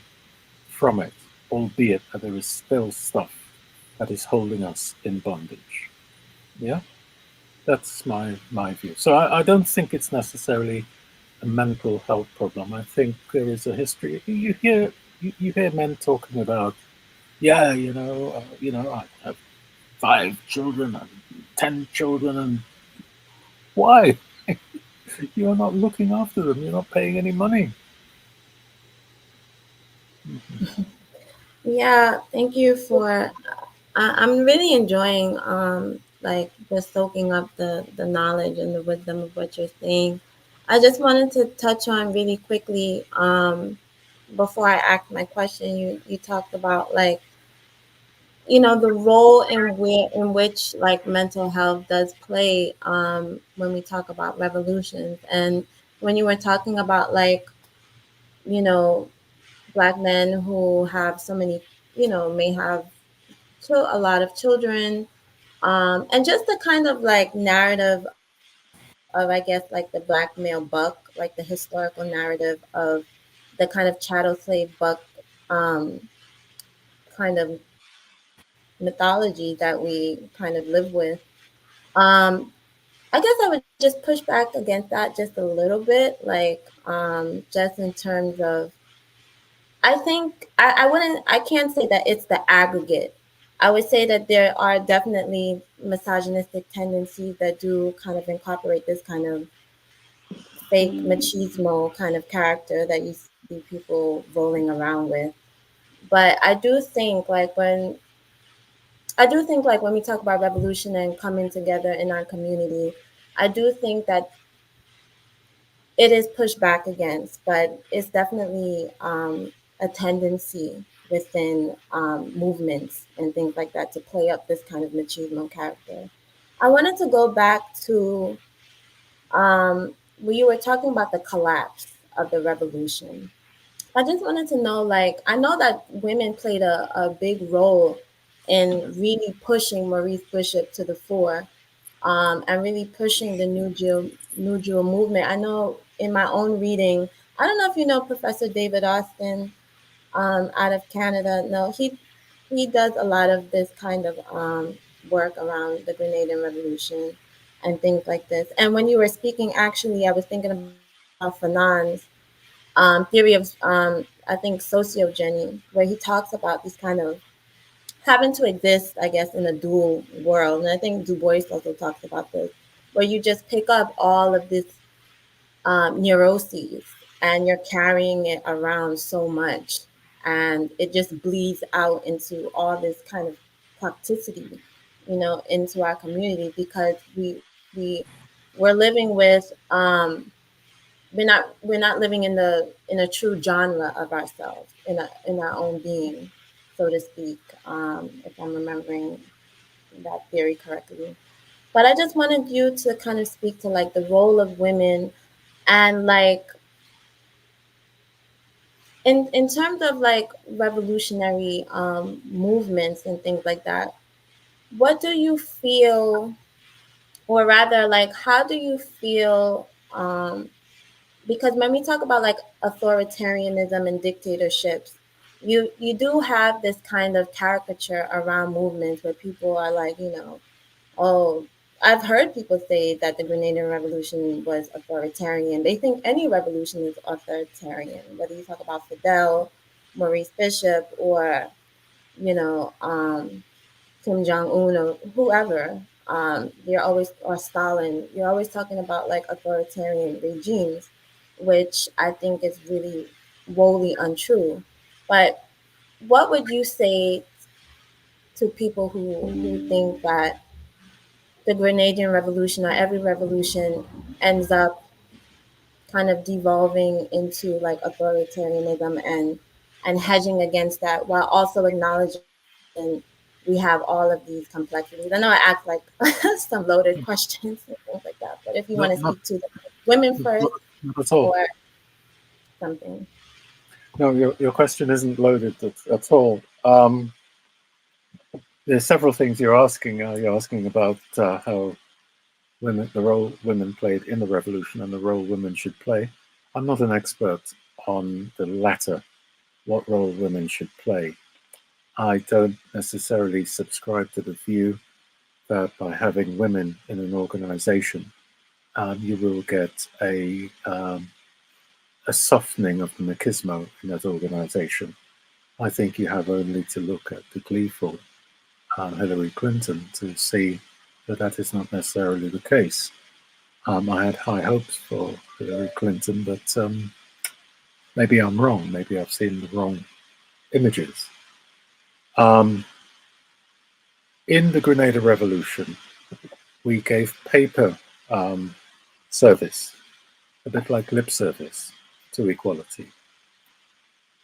from it, albeit that there is still stuff that is holding us in bondage. Yeah, that's my view. So I don't think it's necessarily a mental health problem. I think there is a history. You hear men talking about, yeah, I have 5 children and 10 children, and why? You're not looking after them. You're not paying any money. Yeah, thank you for. I'm really enjoying like just soaking up the knowledge and the wisdom of what you're saying. I just wanted to touch on really quickly before I ask my question. You talked about like the role in which like mental health does play when we talk about revolutions, and when you were talking about like you know Black men who have so many may have a lot of children, and just the kind of like narrative of I guess like the Black male buck, like the historical narrative of the kind of chattel slave buck um, kind of mythology that we kind of live with. Um, I guess I would just push back against that just a little bit, like just in terms of I think I can't say that it's the aggregate. I would say that there are definitely misogynistic tendencies that do kind of incorporate this kind of fake machismo kind of character that you see people rolling around with. But I do think like when we talk about revolution and coming together in our community, I do think that it is pushed back against, but it's definitely a tendency within movements and things like that to play up this kind of machismo character. I wanted to go back to when you were talking about the collapse of the revolution. I just wanted to know, like, I know that women played a big role in really pushing Maurice Bishop to the fore, and really pushing the New Jewel movement. I know in my own reading, I don't know if you know Professor David Austin out of Canada. No, he does a lot of this kind of work around the Grenada Revolution and things like this. And when you were speaking, actually, I was thinking about Fanon's theory of, I think, sociogeny, where he talks about these kind of having to exist, I guess, in a dual world. And I think Du Bois also talks about this, where you just pick up all of this neuroses and you're carrying it around so much. And it just bleeds out into all this kind of toxicity, into our community because we're living with we're not living in a true genre of ourselves in our own being, so to speak, if I'm remembering that theory correctly. But I just wanted you to kind of speak to like the role of women and like in terms of like revolutionary movements and things like that. What do you feel, or rather, like how do you feel? Because when we talk about like authoritarianism and dictatorships, you do have this kind of caricature around movements where people are like, oh, I've heard people say that the Grenadian Revolution was authoritarian. They think any revolution is authoritarian, whether you talk about Fidel, Maurice Bishop, or you know, um, Kim Jong Un or whoever. You're always or Stalin. You're always talking about like authoritarian regimes, which I think is really woefully untrue. But what would you say to people who think that the Grenadian Revolution or every revolution ends up kind of devolving into like authoritarianism and hedging against that while also acknowledging we have all of these complexities. I know I asked like some loaded questions and things like that, but if you want Not, to not, speak to the women first not at all. or something. No, your question isn't loaded at all. There's several things you're asking. You're asking about how the role women played in the revolution and the role women should play. I'm not an expert on the latter, what role women should play. I don't necessarily subscribe to the view that by having women in an organization, you will get a softening of the machismo in that organization. I think you have only to look at the gleeful Hillary Clinton to see that that is not necessarily the case. I had high hopes for Hillary Clinton, but maybe I'm wrong. Maybe I've seen the wrong images. In the Grenada Revolution, we gave paper service, a bit like lip service, to equality,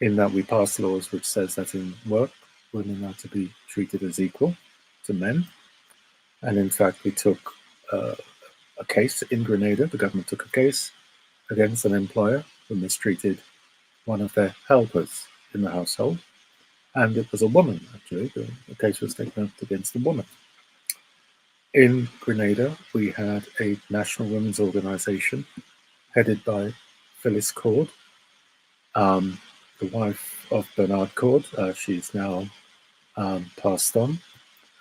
in that we passed laws which says that in work, women are to be treated as equal to men. And in fact, we took a case in Grenada, the government took a case against an employer who mistreated one of their helpers in the household. And it was a woman, actually. The case was taken up against a woman. In Grenada, we had a national women's organization headed by Phyllis Cord, the wife of Bernard Cord. She's now passed on,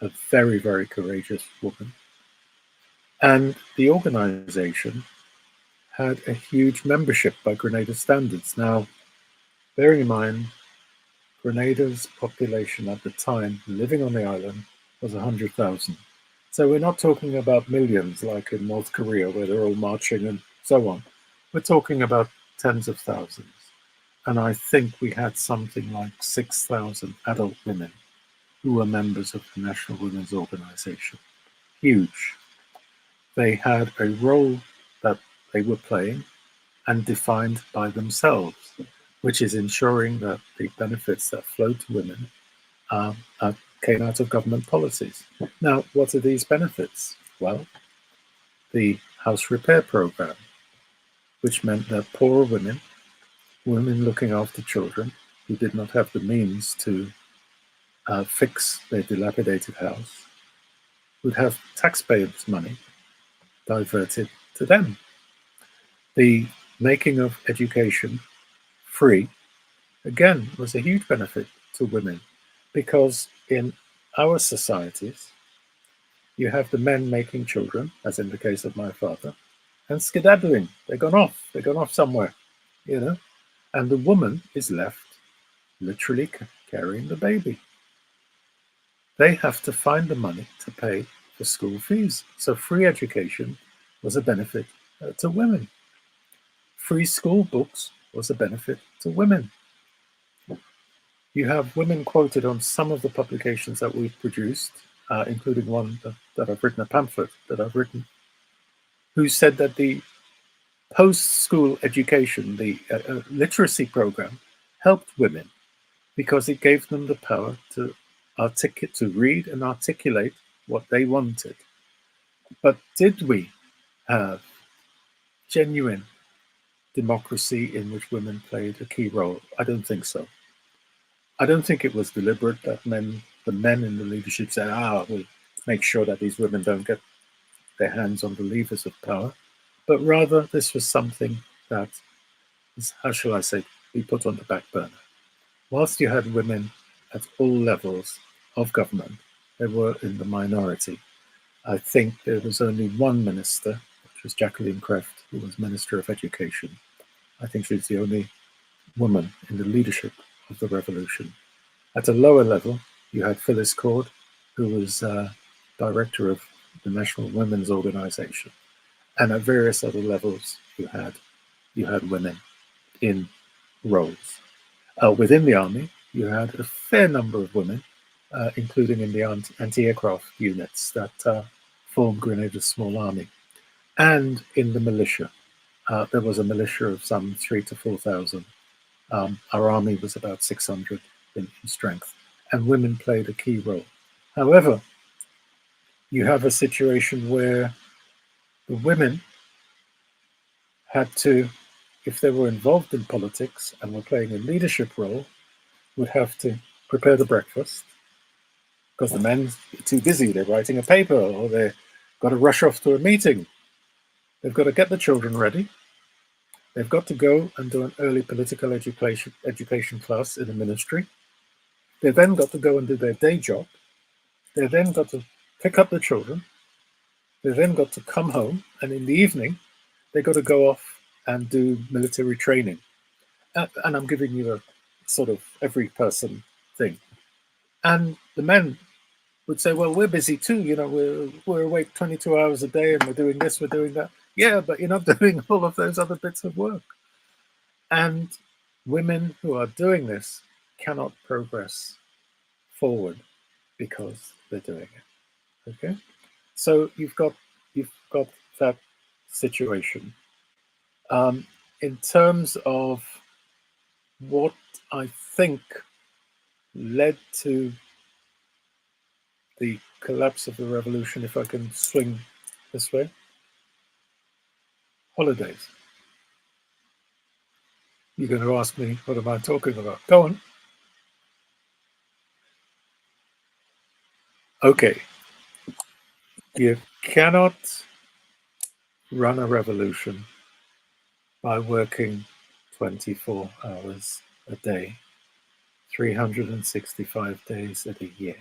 a very, very courageous woman. And the organization had a huge membership by Grenada standards. Now, bearing in mind, Grenada's population at the time living on the island was 100,000. So we're not talking about millions like in North Korea where they're all marching and so on. We're talking about tens of thousands. And I think we had something like 6,000 adult women who were members of the National Women's Organization. Huge. They had a role that they were playing and defined by themselves, which is ensuring that the benefits that flow to women came out of government policies. Now, what are these benefits? Well, the house repair program, which meant that poorer women, women looking after children who did not have the means to fix their dilapidated house, would have taxpayers' money diverted to them. The making of education free, again, was a huge benefit to women because in our societies, You have the men making children, as in the case of my father, and skedaddling. They're gone off somewhere, you know, and the woman is left literally carrying the baby. They have to find the money to pay for school fees. So free education was a benefit to women. Free school books was a benefit to women. You have women quoted on some of the publications that we've produced, including one that I've written, a pamphlet that I've written, who said that the post-school education, the literacy program, helped women because it gave them the power to read and articulate what they wanted. But did we have genuine democracy in which women played a key role? I don't think so. I don't think it was deliberate that the men in the leadership said, we'll make sure that these women don't get their hands on the levers of power. But rather, this was something that, how shall I say, we put on the back burner. Whilst you had women at all levels of government, they were in the minority. I think there was only one minister, which was Jacqueline Creft, who was Minister of Education. I think she's the only woman in the leadership of the revolution. At a lower level, you had Phyllis Cord, who was director of the National Women's Organization. And at various other levels, you had women in roles. Within the army, you had a fair number of women, including in the anti-aircraft units that formed Grenada's small army. And in the militia, there was a militia of some 3,000 to 4,000. Our army was about 600 in strength, and women played a key role. However, you have a situation where the women had to, if they were involved in politics and were playing a leadership role, would have to prepare the breakfast because the men are too busy. They're writing a paper or they've got to rush off to a meeting. They've got to get the children ready. They've got to go and do an early political education class in a ministry. They've then got to go and do their day job. They've then got to pick up the children. They've then got to come home, and in the evening, they've got to go off and do military training. And I'm giving you a sort of every person thing. And the men would say, well, we're busy too. You know, we're awake 22 hours a day and we're doing this, we're doing that. Yeah, but you're not doing all of those other bits of work. And women who are doing this cannot progress forward because they're doing it. Okay? So you've got that situation. In terms of what I think led to the collapse of the revolution, if I can swing this way, holidays. You're going to ask me, what am I talking about? Go on. Okay. You cannot run a revolution by working 24 hours a day, 365 days a year.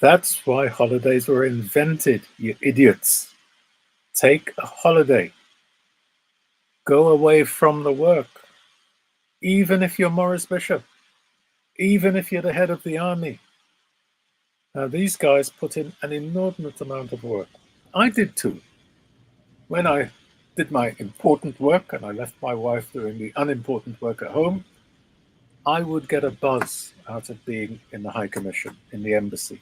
That's why holidays were invented, you idiots. Take a holiday. Go away from the work. Even if you're Maurice Bishop, even if you're the head of the army. Now, these guys put in an inordinate amount of work. I did too. When I did my important work and I left my wife doing the unimportant work at home, I would get a buzz out of being in the High Commission, in the embassy.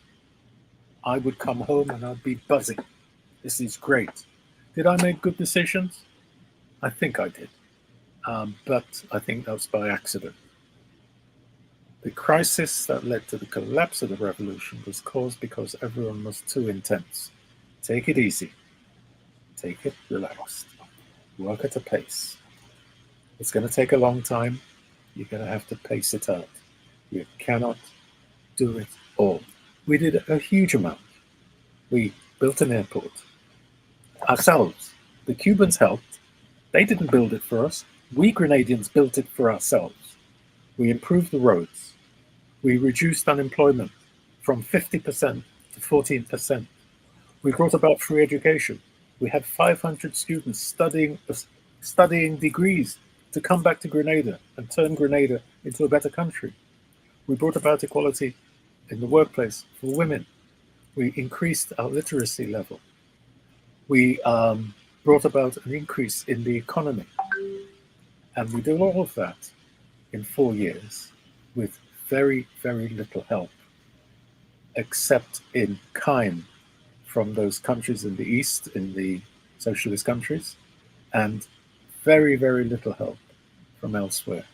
I would come home and I'd be buzzing. This is great. Did I make good decisions? I think I did. But I think that was by accident. The crisis that led to the collapse of the revolution was caused because everyone was too intense. Take it easy. Take it relaxed. Work at a pace. It's going to take a long time. You're going to have to pace it out. You cannot do it all. We did a huge amount. We built an airport ourselves. The Cubans helped. They didn't build it for us. We Grenadians built it for ourselves. We improved the roads. We reduced unemployment from 50% to 14%. We brought about free education. We had 500 students studying degrees to come back to Grenada and turn Grenada into a better country. We brought about equality in the workplace for women. We increased our literacy level. We brought about an increase in the economy. And we did all of that in 4 years with very, very little help, except in kind from those countries in the East, in the socialist countries, and very, very little help from elsewhere.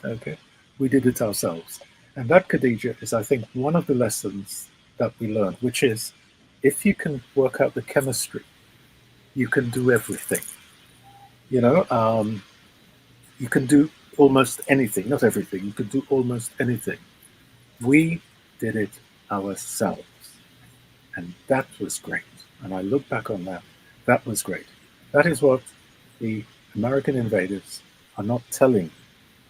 Okay, we did it ourselves. And that, Khadija, is, I think, one of the lessons that we learned, which is if you can work out the chemistry, you can do everything. You know, you can do almost anything, not everything, you can do almost anything. We did it ourselves. And that was great. And I look back on that, that was great. That is what the American invaders are not telling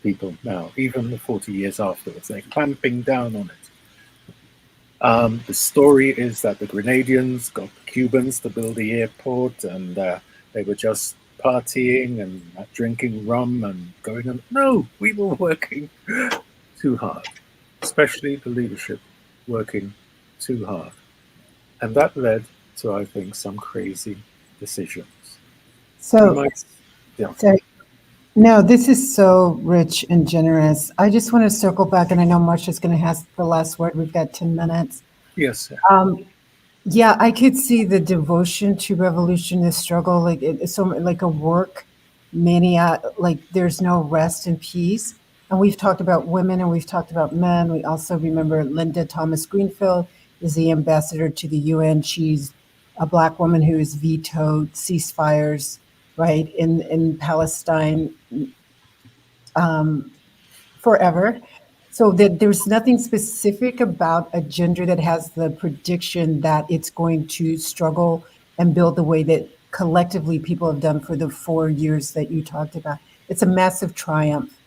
people now, even 40 years afterwards. They're clamping down on it. The story is that the Grenadians got the Cubans to build the airport, and they were just partying and drinking rum and going on. No, we were working too hard, especially the leadership working too hard. And that led to, I think, some crazy decisions. So, Yeah. so no, this is so rich and generous. I just want to circle back, and I know Marsha's going to have the last word. We've got 10 minutes. Yes. Yeah, I could see the devotion to revolution, the struggle, like it's so like a work mania, like there's no rest and peace. And we've talked about women and we've talked about men. We also remember Linda Thomas Greenfield is the ambassador to the UN. She's a Black woman who has vetoed ceasefires, right, in Palestine forever. So that there's nothing specific about a gender that has the prediction that it's going to struggle and build the way that collectively people have done for the 4 years that you talked about. It's a massive triumph.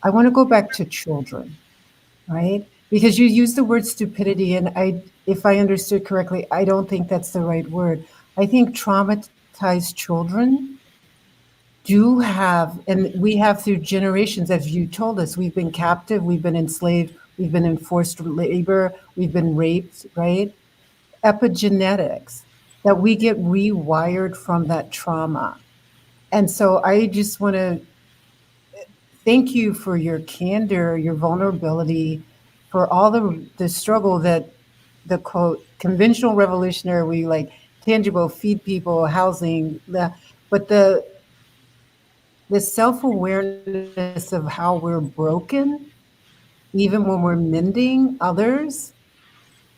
I want to go back to children, right? Because you use the word stupidity, and if I understood correctly, I don't think that's the right word. I think traumatized children do have, and we have through generations, as you told us, we've been captive, we've been enslaved, we've been in forced labor, we've been raped, right? Epigenetics, that we get rewired from that trauma. And so I just want to thank you for your candor, your vulnerability, for all the struggle that the quote conventional revolutionary, we like tangible, feed people, housing, but the self-awareness of how we're broken, even when we're mending others,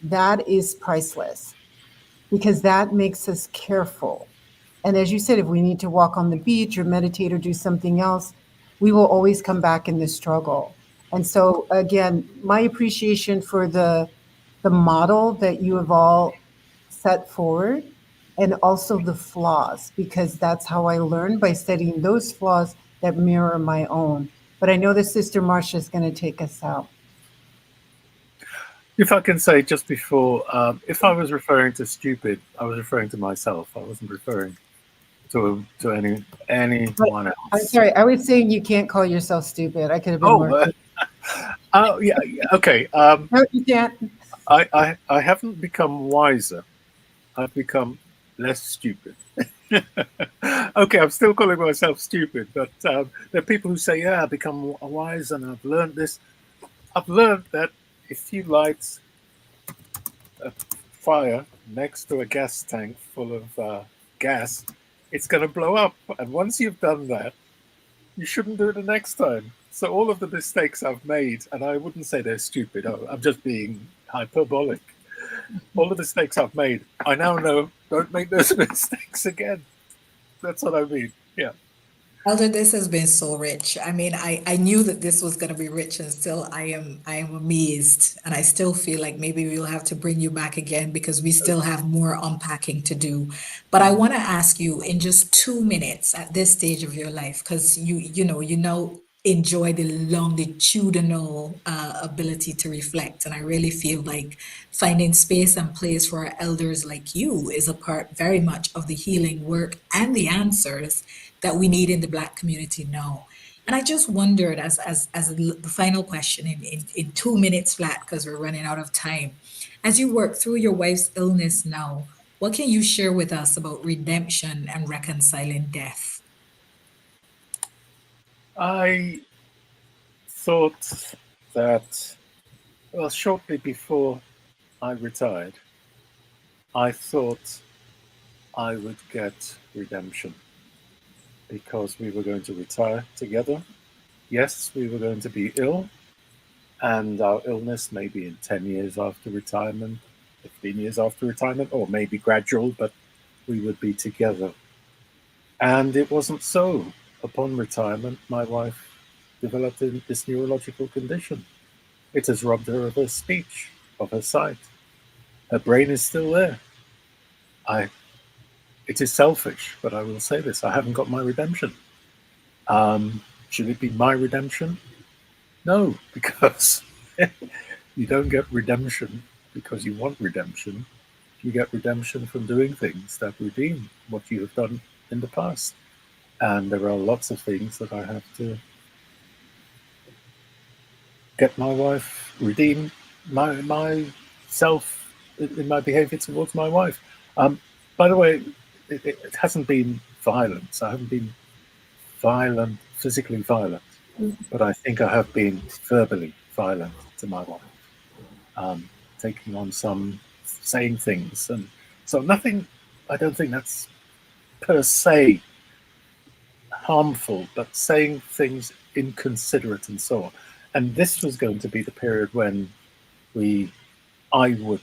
that is priceless because that makes us careful. And as you said, if we need to walk on the beach or meditate or do something else, we will always come back in the struggle. And so again, my appreciation for the model that you have all set forward, and also the flaws, because that's how I learn, by studying those flaws that mirror my own. But I know that Sister Marsha is going to take us out. If I can say just before, if I was referring to stupid, I was referring to myself. I wasn't referring to anyone else. I'm sorry, I was saying you can't call yourself stupid. I could have been more. Oh, yeah, okay. No, you can't. I haven't become wiser. I've become less stupid. Okay, I'm still calling myself stupid, but there are people who say, yeah, I've become wise and I've learned this. I've learned that if you light a fire next to a gas tank full of gas, it's going to blow up. And once you've done that, you shouldn't do it the next time. So all of the mistakes I've made, and I wouldn't say they're stupid, I'm just being hyperbolic. All the mistakes I've made, I now know, don't make those mistakes again. That's what I mean. Yeah. Elder, this has been so rich. I mean, I knew that this was going to be rich, and still I am amazed, and I still feel like maybe we'll have to bring you back again because we still have more unpacking to do. But I want to ask you in just 2 minutes at this stage of your life, because you know enjoy the longitudinal ability to reflect. And I really feel like finding space and place for our elders like you is a part very much of the healing work and the answers that we need in the Black community now. And I just wondered, as the final question in 2 minutes flat, because we're running out of time, as you work through your wife's illness now, what can you share with us about redemption and reconciling death? I thought that, well, shortly before I retired, I thought I would get redemption because we were going to retire together. Yes, we were going to be ill, and our illness maybe in 10 years after retirement, 15 years after retirement, or maybe gradual, but we would be together. And it wasn't so. Upon retirement, my wife developed this neurological condition. It has robbed her of her speech, of her sight. Her brain is still there. I. It is selfish, but I will say this: I haven't got my redemption. Should it be my redemption? No, because you don't get redemption because you want redemption. You get redemption from doing things that redeem what you have done in the past. And there are lots of things that I have to get my wife, redeem myself in my behavior towards my wife. By the way, it hasn't been violence. I haven't been violent, physically violent, but I think I have been verbally violent to my wife, taking on some, saying things. And so nothing, I don't think that's per se harmful, but saying things inconsiderate and so on. And this was going to be the period when I would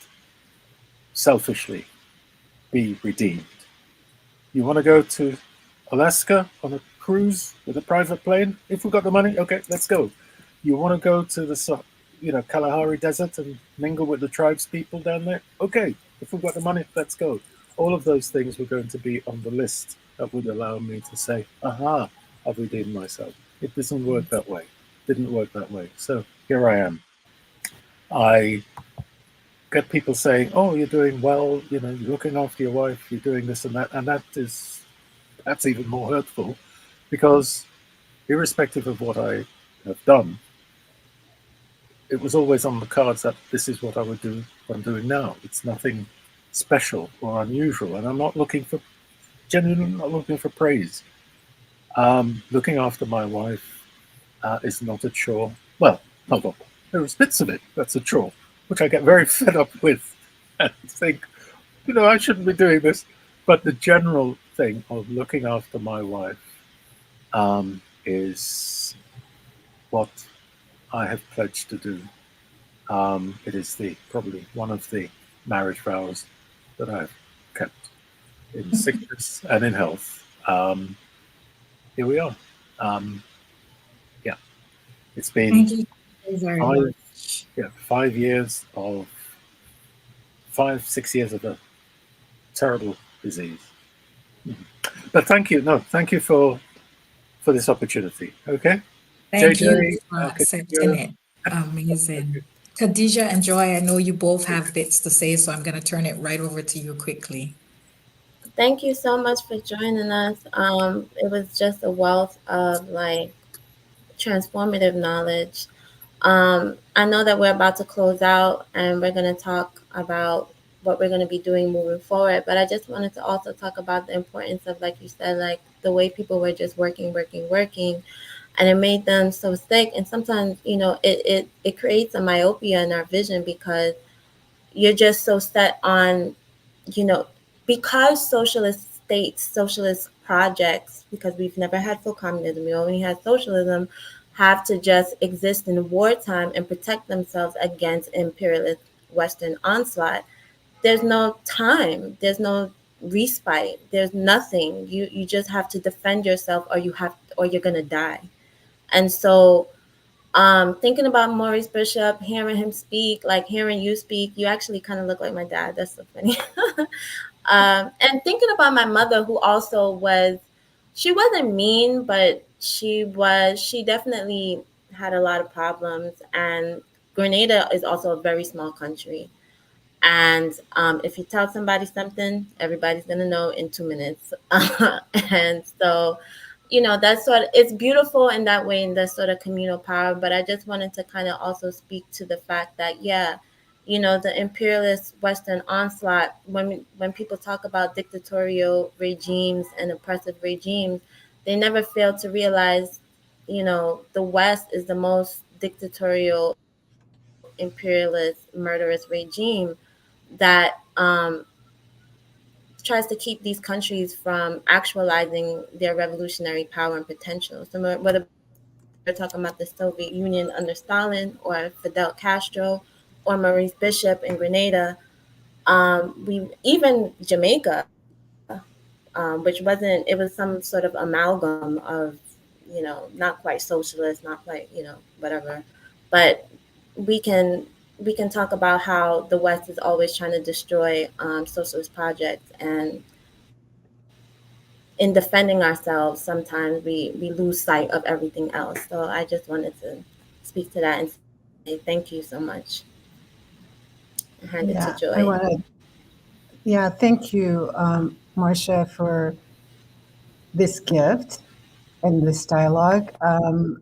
selfishly be redeemed. You want to go to Alaska on a cruise with a private plane? If we've got the money, okay, let's go. You want to go to the Kalahari Desert and mingle with the tribes people down there? Okay, if we've got the money, let's go. All of those things were going to be on the list that would allow me to say, aha, I've redeemed myself. It doesn't work that way. Didn't work that way. So here I am. I get people saying, oh, you're doing well, you're looking after your wife, you're doing this and that. And that's even more hurtful because irrespective of what I have done, it was always on the cards that this is what I would do, what I'm doing now. It's nothing special or unusual. And I'm not genuinely not looking for praise. Looking after my wife is not a chore. Well, hold on. There's bits of it that's a chore, which I get very fed up with and think, I shouldn't be doing this. But the general thing of looking after my wife is what I have pledged to do. It is probably one of the marriage vows that I've kept in sickness and in health. Here we are. Yeah, it's been Thank you very much. 5 years of 6 years of a terrible disease. But thank you. No, thank you for this opportunity. Okay. Thank JJ, you for accepting it. Amazing. Khadija and Joy, I know you both have bits to say, so I'm going to turn it right over to you quickly. Thank you so much for joining us. It was just a wealth of transformative knowledge. I know that we're about to close out and we're going to talk about what we're going to be doing moving forward. But I just wanted to also talk about the importance of, like you said, the way people were just working, and it made them so sick. And sometimes, it creates a myopia in our vision because you're just so set on, because socialist states, socialist projects, because we've never had full communism, we only had socialism, have to just exist in wartime and protect themselves against imperialist Western onslaught. There's no time. There's no respite. There's nothing. You just have to defend yourself, or you're gonna die. And so, thinking about Maurice Bishop, hearing him speak, like hearing you speak, you actually kind of look like my dad. That's so funny. And thinking about my mother, who also she wasn't mean, but she definitely had a lot of problems, and Grenada is also a very small country. And if you tell somebody something, everybody's gonna know in 2 minutes. And so, that's sort of, it's beautiful in that way, in that sort of communal power. But I just wanted to kind of also speak to the fact that, yeah, the imperialist Western onslaught, when people talk about dictatorial regimes and oppressive regimes, they never fail to realize, the West is the most dictatorial, imperialist, murderous regime that tries to keep these countries from actualizing their revolutionary power and potential. So whether we're talking about the Soviet Union under Stalin, or Fidel Castro, or Maurice Bishop in Grenada, we even Jamaica, which wasn't, it was some sort of amalgam of, not quite socialist, not quite, whatever. But we can we can talk about how the West is always trying to destroy socialist projects, and in defending ourselves, sometimes we lose sight of everything else. So I just wanted to speak to that and say thank you so much. And hand it to Yeah, Joy. I want to. Yeah, thank you, Marsha, for this gift and this dialogue.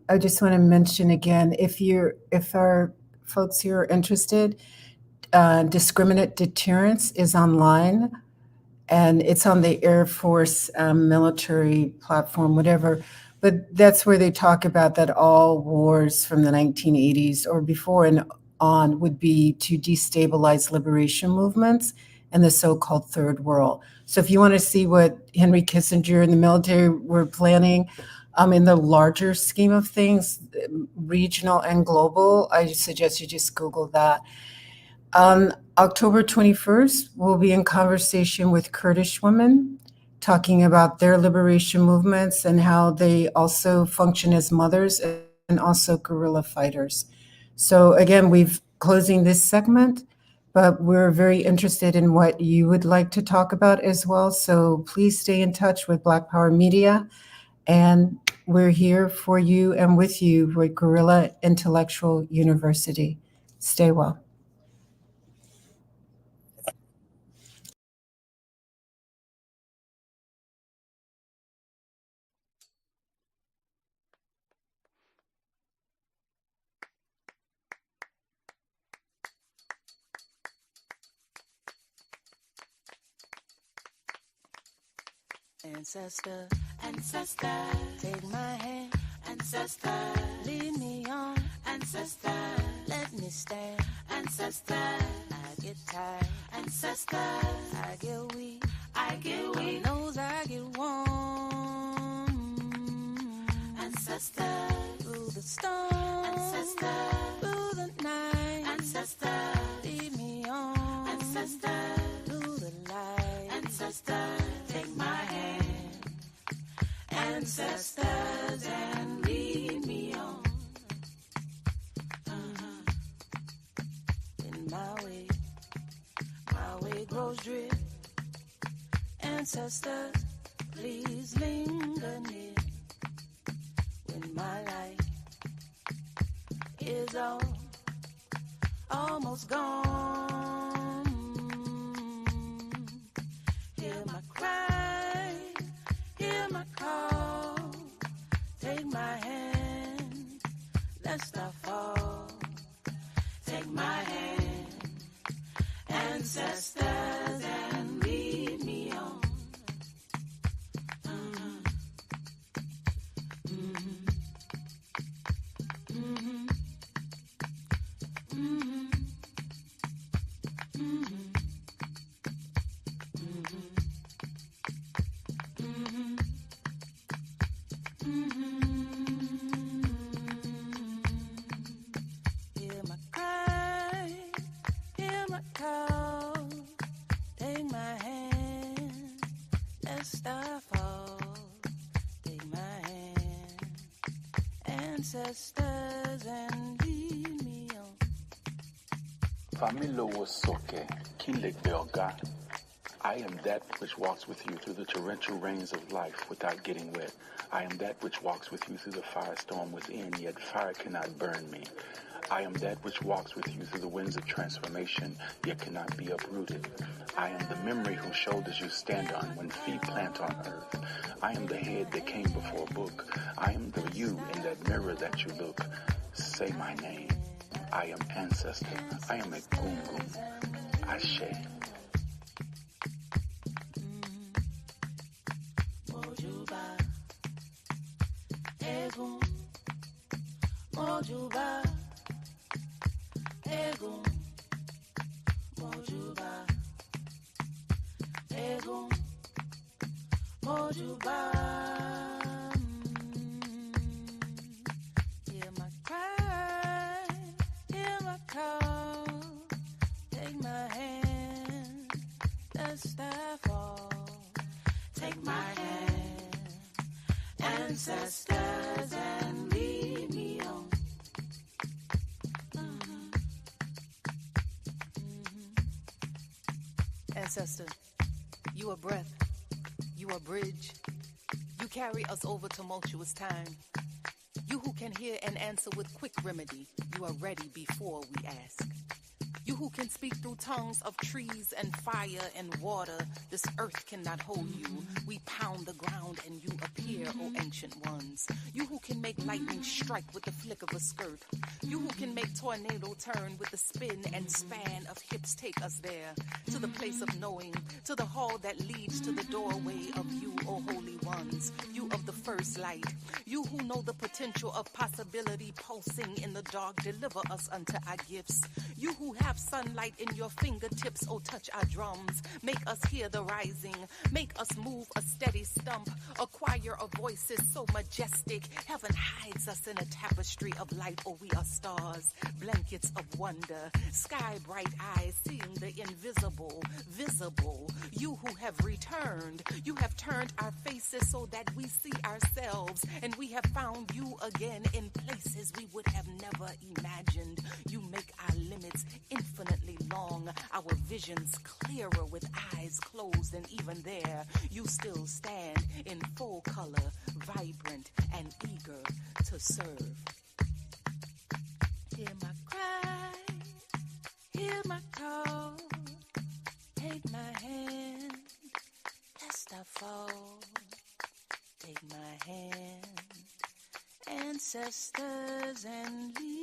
I just want to mention again, if our folks here are interested, discriminate deterrence is online, and it's on the Air Force military platform, whatever. But that's where they talk about that all wars from the 1980s or before and on would be to destabilize liberation movements and the so-called Third World. So if you want to see what Henry Kissinger and the military were planning in the larger scheme of things, regional and global, I suggest you just Google that. On October 21st, we'll be in conversation with Kurdish women, talking about their liberation movements and how they also function as mothers and also guerrilla fighters. So again, we've closing this segment, but we're very interested in what you would like to talk about as well. So please stay in touch with Black Power Media, and we're here for you and with you with Guerrilla Intellectual University. Stay well. Ancestor, ancestor, take my hand. Ancestor, lead me on. Ancestor, let me stand. Ancestor, I get tired. Ancestor, I get weak. I get weak. Knows I get warm. Ancestor, through the storm. Ancestor, through the night. Ancestor, lead me on. Ancestor, through the light. Ancestor, take my hand. Ancestors, and lead me on. In my way grows drift. Ancestors, please linger near. When my life is almost gone, hear my cry, hear my call. Take my hand, let's not fall. Take my hand, ancestors, and lead me on. Hear my cry, hear my call. Take my hand, let's start fall. Take my hand, ancestors, and lead me on. Family was soke, kill the ọ̀gá. I am that which walks with you through the torrential rains of life without getting wet. I am that which walks with you through the firestorm within, yet fire cannot burn me. I am that which walks with you through the winds of transformation, yet cannot be uprooted. I am the memory whose shoulders you stand on when feet plant on earth. I am the head that came before a book. I am the you in that mirror that you look. Say my name. I am ancestor. I am a gungun. Ashe. Mojuba, Egun, Mojuba, Egun, Mojuba, Egun, Mojuba. Hear my cry, hear my call. Take my hand, lest I fall. Take my hand, ancestors, and lead me on. Ancestor, you are breath, you are bridge. You carry us over tumultuous time. You who can hear and answer with quick remedy, you are ready before we ask. You who can speak through tongues of trees and fire and water, this earth cannot hold you. We pound the ground and you appear, O ancient ones. You who can make lightning strike with the flick of a skirt. You who can make tornado turn with the spin and span of hips, take us there, to the place of knowing, to the hall that leads to the doorway of you, O holy ones. You of the first light, you who know the potential of possibility pulsing in the dark, deliver us unto our gifts. You who have sunlight in your fingertips, oh touch our drums, make us hear the rising, make us move a steady stump, a choir of voices so majestic, heaven hides us in a tapestry of light, oh we are stars, blankets of wonder, sky bright eyes seeing the invisible, visible. You who have returned, you have turned our faces so that we see ourselves, and we have found you again in places we would have never imagined. You make our limits infinitely long, our visions clearer with eyes closed, and even there you still stand in full color, vibrant and eager to serve. Hear my cry, hear my call, take my hand, lest I fall. Take my hand, ancestors, and lead